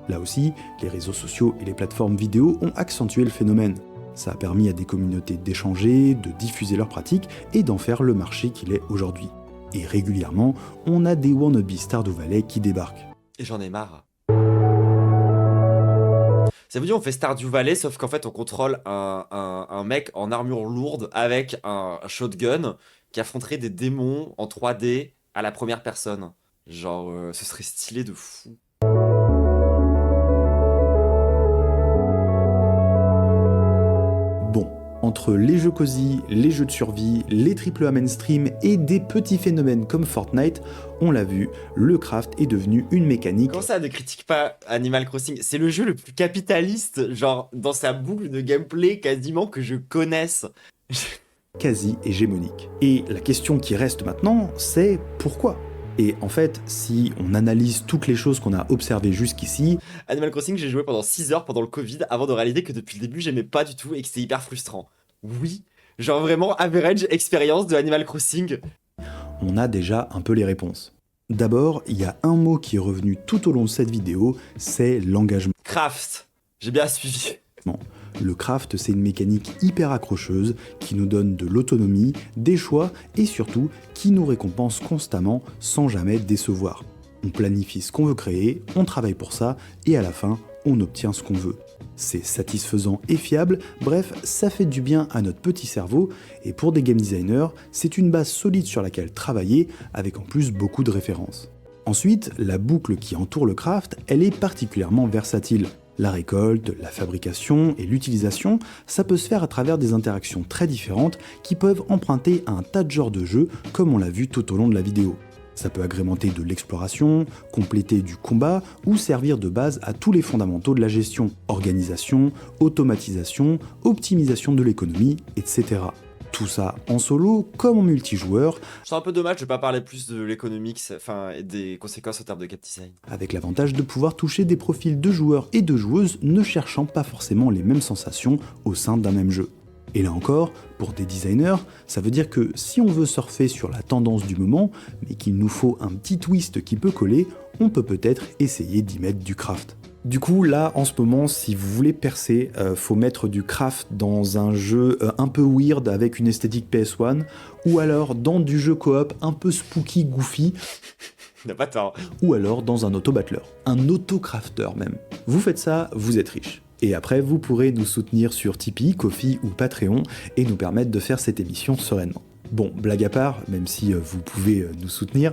Là aussi, les réseaux sociaux et les plateformes vidéo ont accentué le phénomène. Ça a permis à des communautés d'échanger, de diffuser leurs pratiques et d'en faire le marché qu'il est aujourd'hui. Et régulièrement, on a des wannabes Stardew Valley qui débarquent. Et j'en ai marre. Ça veut dire on fait Stardew Valley, sauf qu'en fait on contrôle un mec en armure lourde avec un shotgun qui affronterait des démons en 3D à la première personne. Genre, ce serait stylé de fou. Bon, entre les jeux cosy, les jeux de survie, les AAA mainstream et des petits phénomènes comme Fortnite, on l'a vu, le craft est devenu une mécanique Comment ça, ne critique pas Animal Crossing? C'est le jeu le plus capitaliste, genre, dans sa boucle de gameplay quasiment que je connaisse. quasi hégémonique. Et la question qui reste maintenant, c'est pourquoi ? Et en fait, si on analyse toutes les choses qu'on a observées jusqu'ici, Animal Crossing, j'ai joué pendant 6 heures pendant le Covid avant de réaliser que depuis le début, j'aimais pas du tout et que c'était hyper frustrant. Oui, genre vraiment average expérience de Animal Crossing. on a déjà un peu les réponses. D'abord, il y a un mot qui est revenu tout au long de cette vidéo, c'est l'engagement. Craft, j'ai bien suivi. Le craft, c'est une mécanique hyper accrocheuse qui nous donne de l'autonomie, des choix et surtout qui nous récompense constamment sans jamais décevoir. On planifie ce qu'on veut créer, on travaille pour ça et à la fin, on obtient ce qu'on veut. C'est satisfaisant et fiable, bref, ça fait du bien à notre petit cerveau et pour des game designers, c'est une base solide sur laquelle travailler avec en plus beaucoup de références. Ensuite, la boucle qui entoure le craft, elle est particulièrement versatile. La récolte, la fabrication et l'utilisation, ça peut se faire à travers des interactions très différentes qui peuvent emprunter à un tas de genres de jeux comme on l'a vu tout au long de la vidéo. Ça peut agrémenter de l'exploration, compléter du combat ou servir de base à tous les fondamentaux de la gestion, organisation, automatisation, optimisation de l'économie, etc. Tout ça en solo comme en multijoueur, C'est un peu dommage de pas parler plus de l'économique, et des conséquences en termes de cap design. avec l'avantage de pouvoir toucher des profils de joueurs et de joueuses ne cherchant pas forcément les mêmes sensations au sein d'un même jeu. Et là encore, pour des designers, ça veut dire que si on veut surfer sur la tendance du moment, mais qu'il nous faut un petit twist qui peut coller, on peut peut-être essayer d'y mettre du craft. Du coup, là, en ce moment, si vous voulez percer, faut mettre du craft dans un jeu un peu weird avec une esthétique PS1, ou alors dans du jeu coop un peu spooky, goofy, Il n'a pas tort. ou alors dans un auto-battleur, un auto-crafter même. Vous faites ça, vous êtes riche. Et après, vous pourrez nous soutenir sur Tipeee, Ko-fi ou Patreon et nous permettre de faire cette émission sereinement. Bon, blague à part, même si vous pouvez nous soutenir,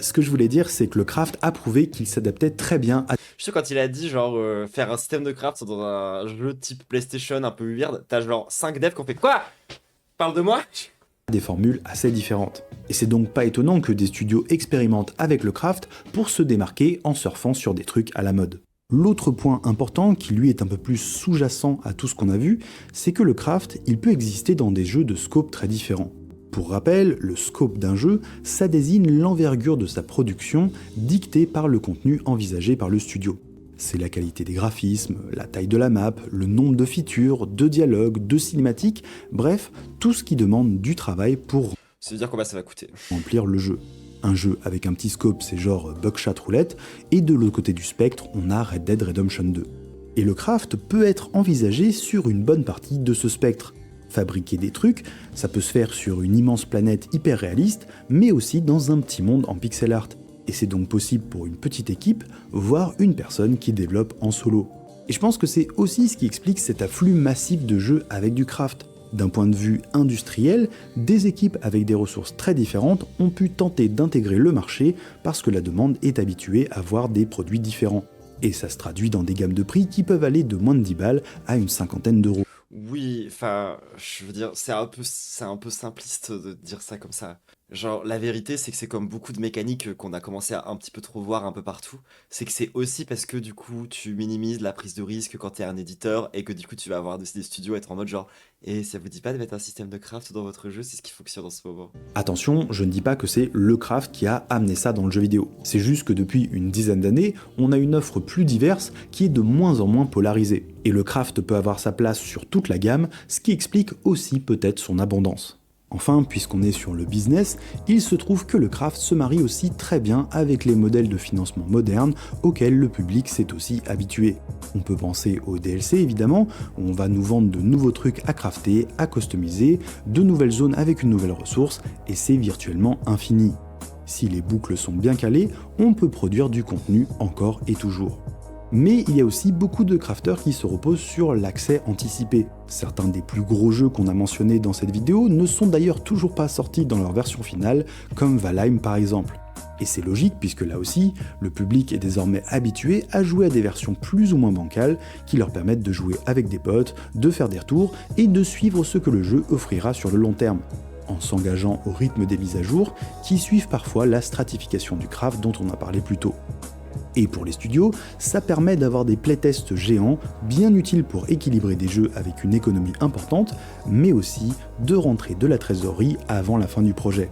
ce que je voulais dire, c'est que le craft a prouvé qu'il s'adaptait très bien à Je sais quand il a dit genre faire un système de craft dans un jeu type PlayStation un peu weird, t'as genre 5 devs qui ont fait quoi? Parle de moi? des formules assez différentes. Et c'est donc pas étonnant que des studios expérimentent avec le craft pour se démarquer en surfant sur des trucs à la mode. L'autre point important, qui lui est un peu plus sous-jacent à tout ce qu'on a vu, c'est que le craft, il peut exister dans des jeux de scope très différents. Pour rappel, le scope d'un jeu, ça désigne l'envergure de sa production dictée par le contenu envisagé par le studio. C'est la qualité des graphismes, la taille de la map, le nombre de features, de dialogues, de cinématiques, bref, tout ce qui demande du travail pour Ça veut dire combien ça va coûter. remplir le jeu. Un jeu avec un petit scope, c'est genre Buckshot Roulette, et de l'autre côté du spectre, on a Red Dead Redemption 2. Et le craft peut être envisagé sur une bonne partie de ce spectre. Fabriquer des trucs, ça peut se faire sur une immense planète hyper réaliste, mais aussi dans un petit monde en pixel art. Et c'est donc possible pour une petite équipe, voire une personne qui développe en solo. Et je pense que c'est aussi ce qui explique cet afflux massif de jeux avec du craft. D'un point de vue industriel, des équipes avec des ressources très différentes ont pu tenter d'intégrer le marché parce que la demande est habituée à voir des produits différents. Et ça se traduit dans des gammes de prix qui peuvent aller de moins de 10 balles à une cinquantaine d'euros. Oui, enfin, je veux dire, c'est un peu simpliste de dire ça comme ça. Genre, la vérité, c'est que c'est comme beaucoup de mécaniques qu'on a commencé à un petit peu trop voir un peu partout. C'est que c'est aussi parce que du coup, tu minimises la prise de risque quand t'es un éditeur et que du coup, tu vas avoir des studios être en mode genre, et ça vous dit pas de mettre un système de craft dans votre jeu, c'est ce qui fonctionne en ce moment. Attention, je ne dis pas que c'est le craft qui a amené ça dans le jeu vidéo. C'est juste que depuis une dizaine d'années, on a une offre plus diverse qui est de moins en moins polarisée. Et le craft peut avoir sa place sur toute la gamme, ce qui explique aussi peut-être son abondance. Enfin, puisqu'on est sur le business, il se trouve que le craft se marie aussi très bien avec les modèles de financement modernes auxquels le public s'est aussi habitué. On peut penser au DLC évidemment, où on va nous vendre de nouveaux trucs à crafter, à customiser, de nouvelles zones avec une nouvelle ressource, et c'est virtuellement infini. Si les boucles sont bien calées, on peut produire du contenu encore et toujours. Mais il y a aussi beaucoup de crafters qui se reposent sur l'accès anticipé. Certains des plus gros jeux qu'on a mentionnés dans cette vidéo ne sont d'ailleurs toujours pas sortis dans leur version finale, comme Valheim par exemple. Et c'est logique puisque là aussi, le public est désormais habitué à jouer à des versions plus ou moins bancales qui leur permettent de jouer avec des potes, de faire des retours et de suivre ce que le jeu offrira sur le long terme, en s'engageant au rythme des mises à jour qui suivent parfois la stratification du craft dont on a parlé plus tôt. Et pour les studios, ça permet d'avoir des playtests géants, bien utiles pour équilibrer des jeux avec une économie importante, mais aussi de rentrer de la trésorerie avant la fin du projet.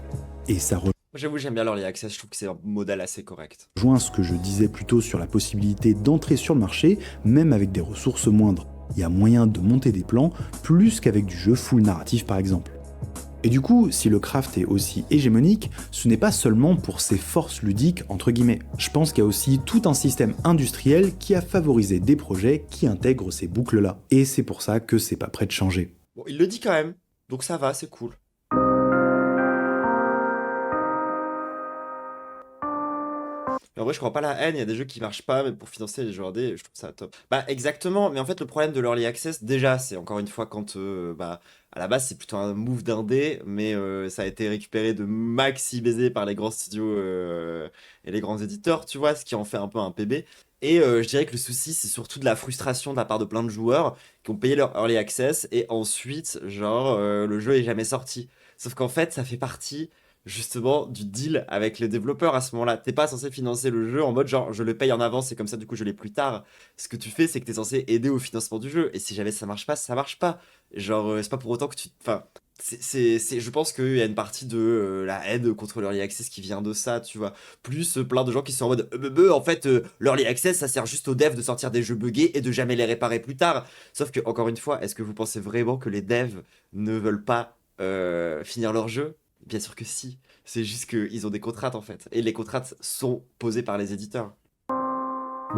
Et ça J'avoue, j'aime bien l'Early Access, je trouve que c'est un modèle assez correct. rejoint ce que je disais plus tôt sur la possibilité d'entrer sur le marché, même avec des ressources moindres. Il y a moyen de monter des plans, plus qu'avec du jeu full narratif par exemple. Et du coup, si le craft est aussi hégémonique, ce n'est pas seulement pour ses forces ludiques, entre guillemets. Je pense qu'il y a aussi tout un système industriel qui a favorisé des projets qui intègrent ces boucles-là. Et c'est pour ça que c'est pas prêt de changer. Bon, il le dit quand même, donc ça va, c'est cool. Mais en vrai, je crois pas à la haine, il y a des jeux qui marchent pas, mais pour financer les joueurs indés, je trouve ça top. Bah, exactement, mais en fait, le problème de l'Early Access, déjà, c'est encore une fois quand, à la base, c'est plutôt un move d'indé, mais ça a été récupéré de maxi baisé par les grands studios et les grands éditeurs, tu vois, ce qui en fait un peu un PB. Et je dirais que le souci, c'est surtout de la frustration de la part de plein de joueurs qui ont payé leur Early Access et ensuite, genre, le jeu est jamais sorti. Sauf qu'en fait, ça fait partie justement du deal avec les développeurs à ce moment-là. T'es pas censé financer le jeu en mode genre je le paye en avance et comme ça du coup je l'ai plus tard. Ce que tu fais c'est que t'es censé aider au financement du jeu et si jamais ça marche pas, ça marche pas. Genre c'est pas pour autant que tu... Enfin, je pense qu'il y a une partie de la haine contre l'Early Access qui vient de ça, tu vois. Plus plein de gens qui sont en mode en fait l'Early Access ça sert juste aux devs de sortir des jeux buggés et de jamais les réparer plus tard. Sauf que encore une fois, est-ce que vous pensez vraiment que les devs ne veulent pas finir leur jeu? Bien sûr que si. C'est juste qu'ils ont des contraintes en fait. Et les contraintes sont posées par les éditeurs.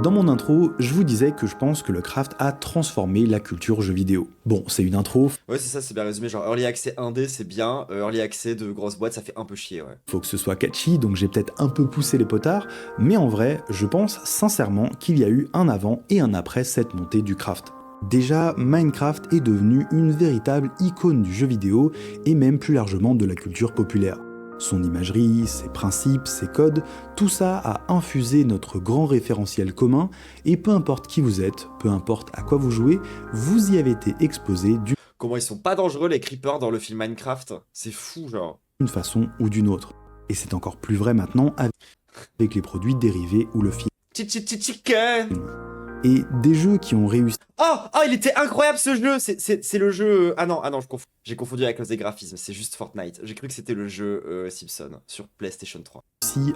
Dans mon intro, je vous disais que je pense que le craft a transformé la culture jeux vidéo. Bon, c'est une intro, Ouais, c'est ça, c'est bien résumé. Genre, Early Access 1D, c'est bien. Early Access de grosses boîtes, ça fait un peu chier, ouais. faut que ce soit catchy, donc j'ai peut-être un peu poussé les potards, mais en vrai, je pense sincèrement qu'il y a eu un avant et un après cette montée du craft. Déjà, Minecraft est devenu une véritable icône du jeu vidéo et même plus largement de la culture populaire. Son imagerie, ses principes, ses codes, tout ça a infusé notre grand référentiel commun et peu importe qui vous êtes, peu importe à quoi vous jouez, vous y avez été exposé Comment ils sont pas dangereux les creepers dans le film Minecraft? C'est fou, genre. d'une façon ou d'une autre. Et c'est encore plus vrai maintenant avec les produits dérivés ou le film. Chicken. Et des jeux qui ont réussi Oh, il était incroyable ce jeu. C'est le jeu. Ah non, je confonds. J'ai confondu avec les graphismes. C'est juste Fortnite. J'ai cru que c'était le jeu Simpson sur PlayStation 3.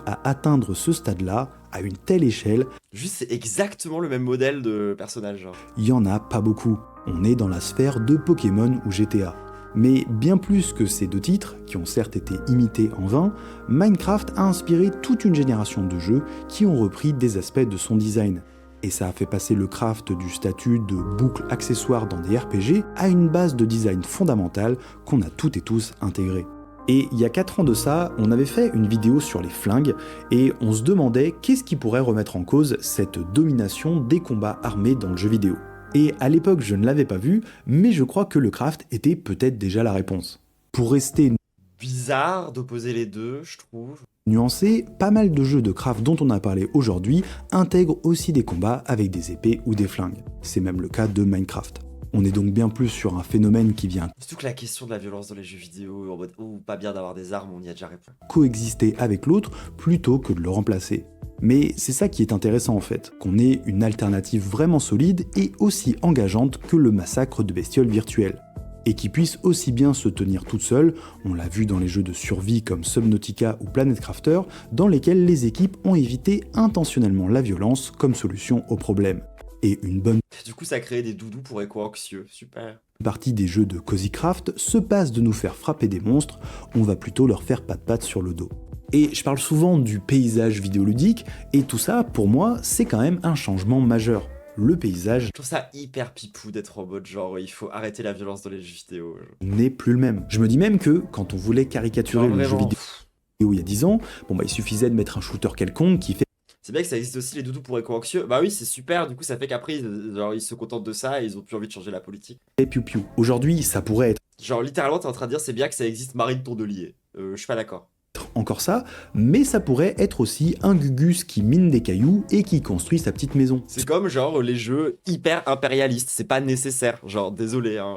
à atteindre ce stade-là, à une telle échelle, Juste, c'est exactement le même modèle de personnage. Genre. il y en a pas beaucoup. On est dans la sphère de Pokémon ou GTA. Mais bien plus que ces deux titres, qui ont certes été imités en vain, Minecraft a inspiré toute une génération de jeux qui ont repris des aspects de son design. Et ça a fait passer le craft du statut de boucle accessoire dans des RPG à une base de design fondamentale qu'on a toutes et tous intégrée. Et il y a 4 ans de ça, on avait fait une vidéo sur les flingues et on se demandait qu'est-ce qui pourrait remettre en cause cette domination des combats armés dans le jeu vidéo. Et à l'époque, je ne l'avais pas vu, mais je crois que le craft était peut-être déjà la réponse. Pour rester Bizarre d'opposer les deux, je trouve. nuancé, pas mal de jeux de craft dont on a parlé aujourd'hui intègrent aussi des combats avec des épées ou des flingues. C'est même le cas de Minecraft. On est donc bien plus sur un phénomène qui vient Surtout que la question de la violence dans les jeux vidéo, en mode pas bien d'avoir des armes, on y a déjà répondu. coexister avec l'autre plutôt que de le remplacer. Mais c'est ça qui est intéressant en fait, qu'on ait une alternative vraiment solide et aussi engageante que le massacre de bestioles virtuelles. Et qui puisse aussi bien se tenir toute seule, on l'a vu dans les jeux de survie comme Subnautica ou Planet Crafter, dans lesquels les équipes ont évité intentionnellement la violence comme solution au problème. Et une bonne Du coup, ça crée des doudous pour éco-anxieux. Super. partie des jeux de Cozy Craft se passe de nous faire frapper des monstres, on va plutôt leur faire patte-patte sur le dos. Et je parle souvent du paysage vidéoludique, et tout ça, pour moi, c'est quand même un changement majeur. Le paysage Je trouve ça hyper pipou d'être en mode genre il faut arrêter la violence dans les jeux vidéo. n'est plus le même. Je me dis même que, quand on voulait caricaturer Genre, le jeu vraiment. vidéo il y a 10 ans, il suffisait de mettre un shooter quelconque qui fait C'est bien que ça existe aussi les doudous pour éco-anxieux. Bah oui, c'est super. Du coup, ça fait qu'après, ils se contentent de ça et ils ont plus envie de changer la politique. piou-piou. Aujourd'hui, ça pourrait être Genre, littéralement, t'es en train de dire c'est bien que ça existe Marine Tourdelier. Je suis pas d'accord. encore ça, mais ça pourrait être aussi un Gugus qui mine des cailloux et qui construit sa petite maison. C'est comme genre les jeux hyper impérialistes. C'est pas nécessaire. Genre, désolé, hein.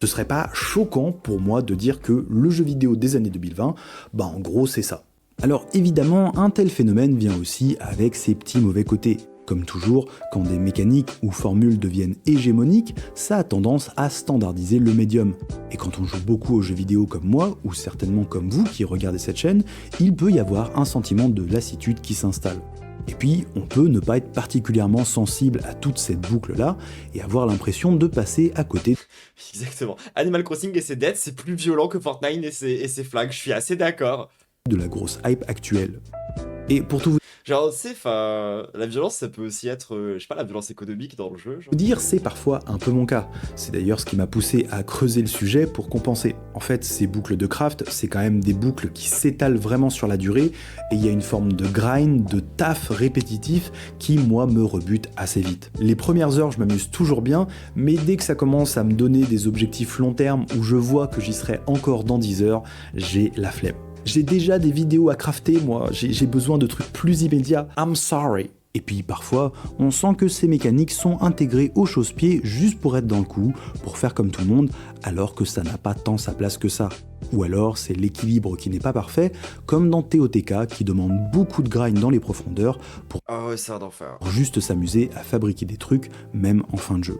Ce serait pas choquant pour moi de dire que le jeu vidéo des années 2020, en gros c'est ça. Alors évidemment, un tel phénomène vient aussi avec ses petits mauvais côtés. Comme toujours, quand des mécaniques ou formules deviennent hégémoniques, ça a tendance à standardiser le médium. Et quand on joue beaucoup aux jeux vidéo comme moi, ou certainement comme vous qui regardez cette chaîne, il peut y avoir un sentiment de lassitude qui s'installe. Et puis, on peut ne pas être particulièrement sensible à toute cette boucle-là et avoir l'impression de passer à côté Exactement. Animal Crossing et ses dettes, c'est plus violent que Fortnite et ses flags. Je suis assez d'accord. de la grosse hype actuelle. Et pour tout vous Genre, tu sais, la violence, ça peut aussi être, je sais pas, la violence économique dans le jeu. Genre. dire, c'est parfois un peu mon cas. C'est d'ailleurs ce qui m'a poussé à creuser le sujet pour compenser. En fait, ces boucles de craft, c'est quand même des boucles qui s'étalent vraiment sur la durée, et il y a une forme de grind, de taf répétitif qui, moi, me rebute assez vite. Les premières heures, je m'amuse toujours bien, mais dès que ça commence à me donner des objectifs long terme où je vois que j'y serai encore dans 10 heures, j'ai la flemme. J'ai déjà des vidéos à crafter, moi, j'ai besoin de trucs plus immédiats. I'm sorry. Et puis parfois, on sent que ces mécaniques sont intégrées au chausse-pied juste pour être dans le coup, pour faire comme tout le monde, alors que ça n'a pas tant sa place que ça. Ou alors c'est l'équilibre qui n'est pas parfait, comme dans TOTK qui demande beaucoup de grind dans les profondeurs pour Ah ouais, c'est un enfer. juste s'amuser à fabriquer des trucs, même en fin de jeu.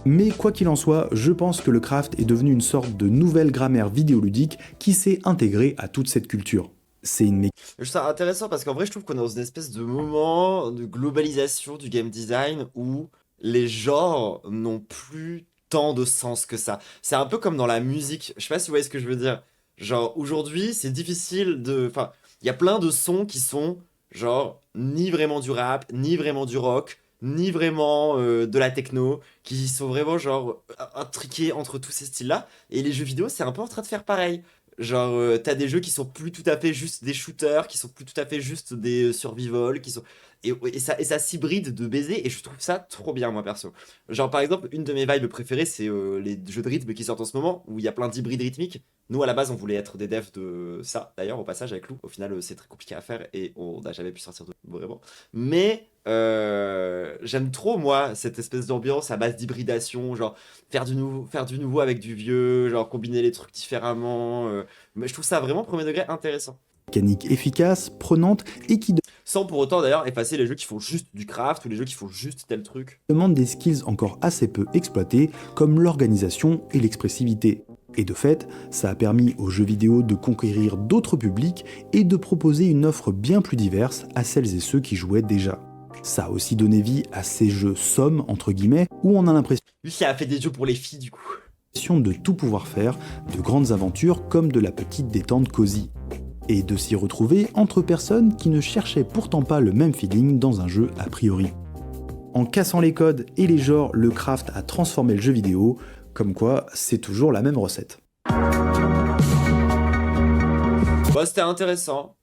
Mais quoi qu'il en soit, je pense que le craft est devenu une sorte de nouvelle grammaire vidéoludique qui s'est intégrée à toute cette culture. C'est une mécanique Je trouve ça intéressant parce qu'en vrai, je trouve qu'on est dans une espèce de moment de globalisation du game design où les genres n'ont plus tant de sens que ça. C'est un peu comme dans la musique. Je sais pas si vous voyez ce que je veux dire. Genre, aujourd'hui, c'est difficile de. Enfin, il y a plein de sons qui sont, genre, ni vraiment du rap, ni vraiment du rock, ni vraiment de la techno, qui sont vraiment, genre, intriqués entre tous ces styles-là. Et les jeux vidéo, c'est un peu en train de faire pareil. Genre, t'as des jeux qui sont plus tout à fait juste des shooters, qui sont plus tout à fait juste des survival, qui sont... et ça s'hybride de baiser, et je trouve ça trop bien, moi, perso. Genre, par exemple, une de mes vibes préférées, c'est les jeux de rythme qui sortent en ce moment, où il y a plein d'hybrides rythmiques. Nous, à la base, on voulait être des devs de ça, d'ailleurs, au passage, avec Lou. Au final, c'est très compliqué à faire, et on n'a jamais pu sortir de vraiment. Mais j'aime trop, moi, cette espèce d'ambiance à base d'hybridation, genre faire du nouveau avec du vieux, genre combiner les trucs différemment. Mais je trouve ça vraiment premier degré intéressant. efficace, prenante et qui Sans pour autant d'ailleurs effacer les jeux qui font juste du craft ou les jeux qui font juste tel truc. demande des skills encore assez peu exploités, comme l'organisation et l'expressivité. Et de fait, ça a permis aux jeux vidéo de conquérir d'autres publics et de proposer une offre bien plus diverse à celles et ceux qui jouaient déjà. Ça a aussi donné vie à ces jeux sommes, entre guillemets, où on a l'impression Lui qui a fait des jeux pour les filles du coup. de tout pouvoir faire, de grandes aventures comme de la petite détente cosy. Et de s'y retrouver entre personnes qui ne cherchaient pourtant pas le même feeling dans un jeu a priori. En cassant les codes et les genres, le craft a transformé le jeu vidéo, comme quoi c'est toujours la même recette. Bah c'était intéressant.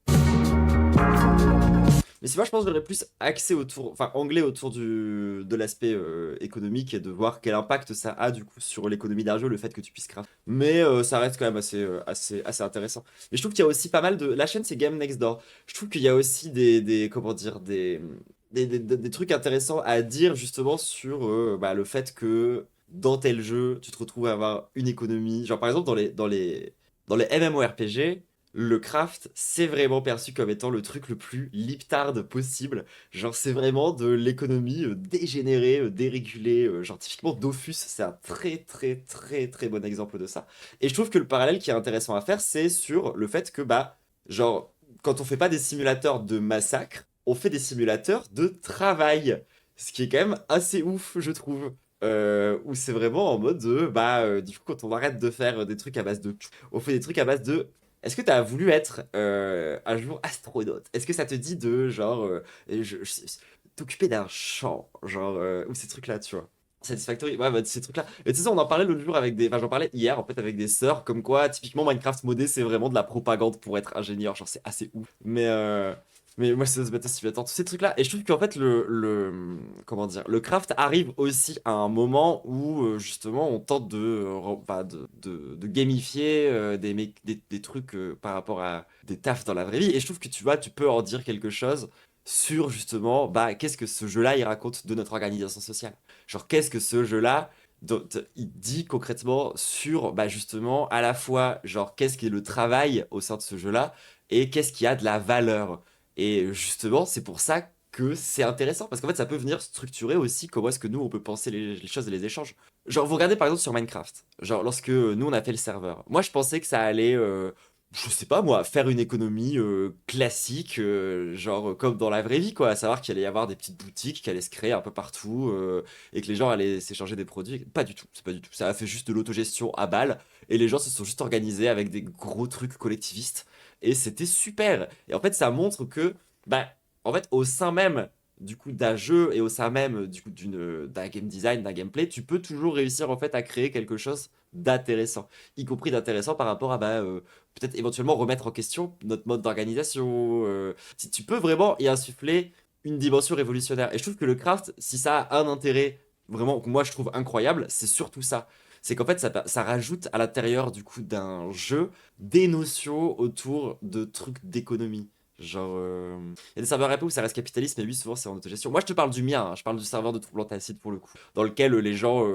Mais c'est moi je pense que j'aurais plus axé autour, enfin anglais autour de l'aspect économique et de voir quel impact ça a du coup sur l'économie d'un jeu, le fait que tu puisses craft. Mais ça reste quand même assez intéressant. Mais je trouve qu'il y a aussi pas mal de... La chaîne c'est Game Next Door. Je trouve qu'il y a aussi comment dire, des trucs intéressants à dire justement sur bah, le fait que dans tel jeu, tu te retrouves à avoir une économie. Genre par exemple dans les MMORPG, le craft, c'est vraiment perçu comme étant le truc le plus liptard possible. Genre, c'est vraiment de l'économie dégénérée, dérégulée. Genre, typiquement, Dofus, c'est un très, très, très, très bon exemple de ça. Et je trouve que le parallèle qui est intéressant à faire, c'est sur le fait que, bah, genre, quand on fait pas des simulateurs de massacre, on fait des simulateurs de travail. Ce qui est quand même assez ouf, je trouve. Où c'est vraiment en mode de, bah, du coup, quand on arrête de faire des trucs à base de... On fait des trucs à base de est-ce que tu as voulu être un jour astronaute? Est-ce que ça te dit de, genre, t'occuper d'un champ, genre, ou ces trucs-là, tu vois? Satisfactory, ouais, bah, ces trucs-là. Et tu sais, on en parlait l'autre jour avec des. Enfin, j'en parlais hier, en fait, avec des sœurs, comme quoi, typiquement, Minecraft modé, c'est vraiment de la propagande pour être ingénieur. Genre, c'est assez ouf. Mais moi, c'est Beta Simulator, tous ces trucs-là. Et je trouve qu'en fait, comment dire, le craft arrive aussi à un moment où, justement, on tente enfin, de gamifier des trucs par rapport à des tafs dans la vraie vie. Et je trouve que tu vois, tu peux en dire quelque chose sur, justement, bah, qu'est-ce que ce jeu-là, il raconte de notre organisation sociale. Genre, qu'est-ce que ce jeu-là, il dit concrètement sur, bah, justement, à la fois, genre, qu'est-ce qui est le travail au sein de ce jeu-là et qu'est-ce qui a de la valeur. Et justement, c'est pour ça que c'est intéressant, parce qu'en fait, ça peut venir structurer aussi comment est-ce que nous, on peut penser les choses et les échanges. Genre, vous regardez par exemple sur Minecraft, genre, lorsque nous, on a fait le serveur, moi, je pensais que ça allait, je sais pas moi, faire une économie classique, genre comme dans la vraie vie, quoi, à savoir qu'il allait y avoir des petites boutiques qui allaient se créer un peu partout, et que les gens allaient s'échanger des produits. Pas du tout, c'est pas du tout. Ça a fait juste de l'autogestion à balle, et les gens se sont juste organisés avec des gros trucs collectivistes et c'était super. Et en fait, ça montre que, bah, en fait, au sein même du coup d'un jeu et au sein même du coup d'un game design, d'un gameplay, tu peux toujours réussir en fait à créer quelque chose d'intéressant, y compris d'intéressant par rapport à bah, peut-être éventuellement remettre en question notre mode d'organisation. Si tu peux vraiment y insuffler une dimension révolutionnaire. Et je trouve que le craft, si ça a un intérêt vraiment que moi je trouve incroyable, c'est surtout ça. C'est qu'en fait, ça rajoute à l'intérieur du coup d'un jeu des notions autour de trucs d'économie. Genre, il y a des serveurs RP où ça reste capitaliste, mais oui, souvent c'est en autogestion. Moi, je te parle du mien, hein, je parle du serveur de Troublantacide pour le coup, dans lequel les gens.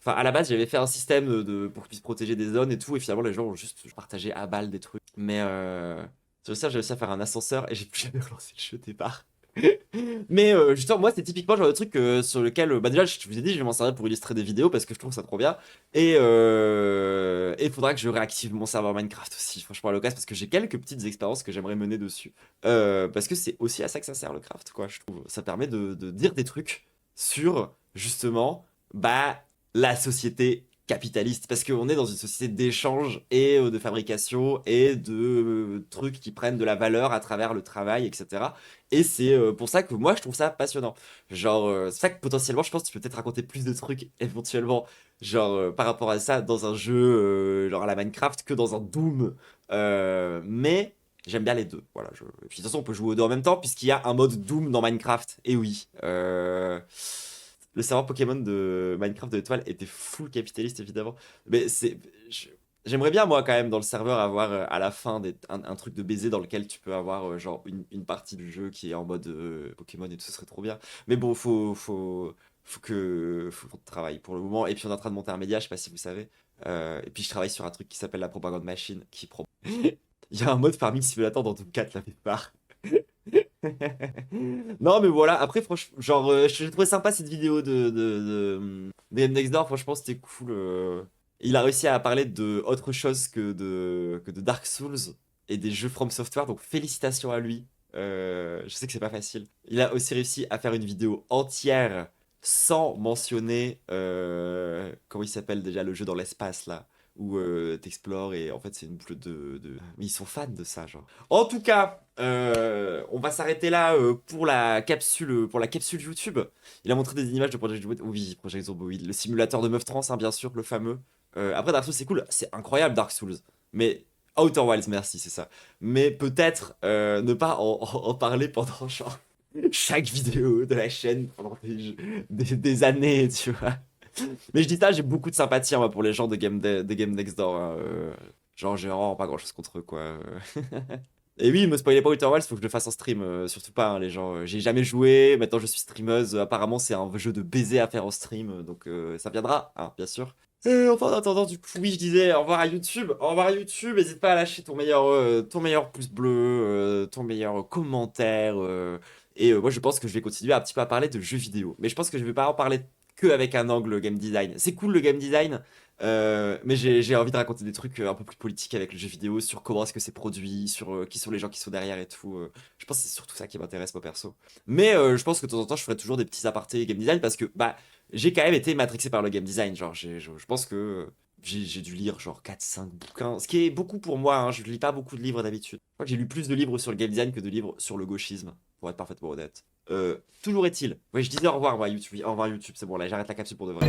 Enfin, à la base, j'avais fait un système pour qu'ils puissent protéger des zones et tout, et finalement, les gens ont juste partagé à balle des trucs. Mais sur ça, j'ai réussi à faire un ascenseur et j'ai plus jamais relancé le jeu au départ. Mais justement, moi, c'est typiquement le genre de truc sur lequel, bah déjà, je vous ai dit, je vais m'en servir pour illustrer des vidéos parce que je trouve ça trop bien. Et il faudra que je réactive mon serveur Minecraft aussi, franchement, à l'occasion, parce que j'ai quelques petites expériences que j'aimerais mener dessus. Parce que c'est aussi à ça que ça sert le craft, quoi, je trouve. Ça permet de dire des trucs sur, justement, bah, la société capitaliste, parce qu'on est dans une société d'échange et de fabrication et de trucs qui prennent de la valeur à travers le travail, etc. Et c'est pour ça que moi je trouve ça passionnant. Genre, c'est ça que potentiellement je pense que tu peux peut-être raconter plus de trucs éventuellement, genre par rapport à ça dans un jeu genre à la Minecraft que dans un Doom. Mais j'aime bien les deux. Voilà, puis, de toute façon on peut jouer aux deux en même temps puisqu'il y a un mode Doom dans Minecraft. Et oui. Le serveur Pokémon de Minecraft de l'étoile était full capitaliste évidemment. Mais j'aimerais bien moi quand même dans le serveur avoir à la fin un truc de baiser dans lequel tu peux avoir genre une partie du jeu qui est en mode Pokémon et tout, ce serait trop bien. Mais bon, faut qu'on travaille pour le moment. Et puis on est en train de monter un média, je sais pas si vous savez. Et puis je travaille sur un truc qui s'appelle la Propagande Machine Il y a un mode Farming Simulator dans Doom 4 la plupart. Non mais voilà, après franchement, genre j'ai trouvé sympa cette vidéo de Game Next Door, franchement c'était cool. Il a réussi à parler de autre chose que de Dark Souls et des jeux From Software, donc félicitations à lui. Je sais que c'est pas facile. Il a aussi réussi à faire une vidéo entière sans mentionner comment il s'appelle déjà le jeu dans l'espace là où t'explores et en fait c'est une boucle Mais ils sont fans de ça, genre. En tout cas, on va s'arrêter là pour la capsule YouTube. Il a montré des images de Project Zomboid. Oui, Project Zomboid, le simulateur de meuf trans, hein, bien sûr, le fameux. Après Dark Souls c'est cool, c'est incroyable Dark Souls. Mais Outer Wilds, merci, c'est ça. Mais peut-être ne pas en parler pendant genre chaque vidéo de la chaîne pendant des années, tu vois. Mais je dis ça, j'ai beaucoup de sympathie hein, moi, pour les gens de Game Next Door. Hein, genre, j'ai vraiment pas grand chose contre eux, quoi. Et oui, me spoilez pas Outer Wilds, faut que je le fasse en stream. Surtout pas, hein, les gens. J'ai jamais joué, maintenant je suis streameuse. Apparemment, c'est un jeu de baiser à faire en stream. Donc ça viendra, hein, bien sûr. Enfin, en attendant, du coup, oui, je disais au revoir à YouTube. Au revoir à YouTube. N'hésite pas à lâcher ton meilleur pouce bleu, ton meilleur commentaire. Et moi, je pense que je vais continuer un petit peu à parler de jeux vidéo. Mais je pense que je vais pas en parler que avec un angle game design. C'est cool le game design, mais j'ai envie de raconter des trucs un peu plus politiques avec le jeu vidéo, sur comment est-ce que c'est produit, sur qui sont les gens qui sont derrière et tout. Je pense que c'est surtout ça qui m'intéresse, moi perso. Mais je pense que de temps en temps, je ferai toujours des petits apartés game design parce que bah, j'ai quand même été matrixé par le game design. Genre, je pense que j'ai dû lire genre 4-5 bouquins, ce qui est beaucoup pour moi. Hein, je lis pas beaucoup de livres d'habitude. Je crois que j'ai lu plus de livres sur le game design que de livres sur le gauchisme, pour être parfaitement honnête. Toujours est-il. Ouais, je disais au revoir, moi, YouTube. Oui, au revoir, YouTube, c'est bon, là, j'arrête la capsule pour de vrai.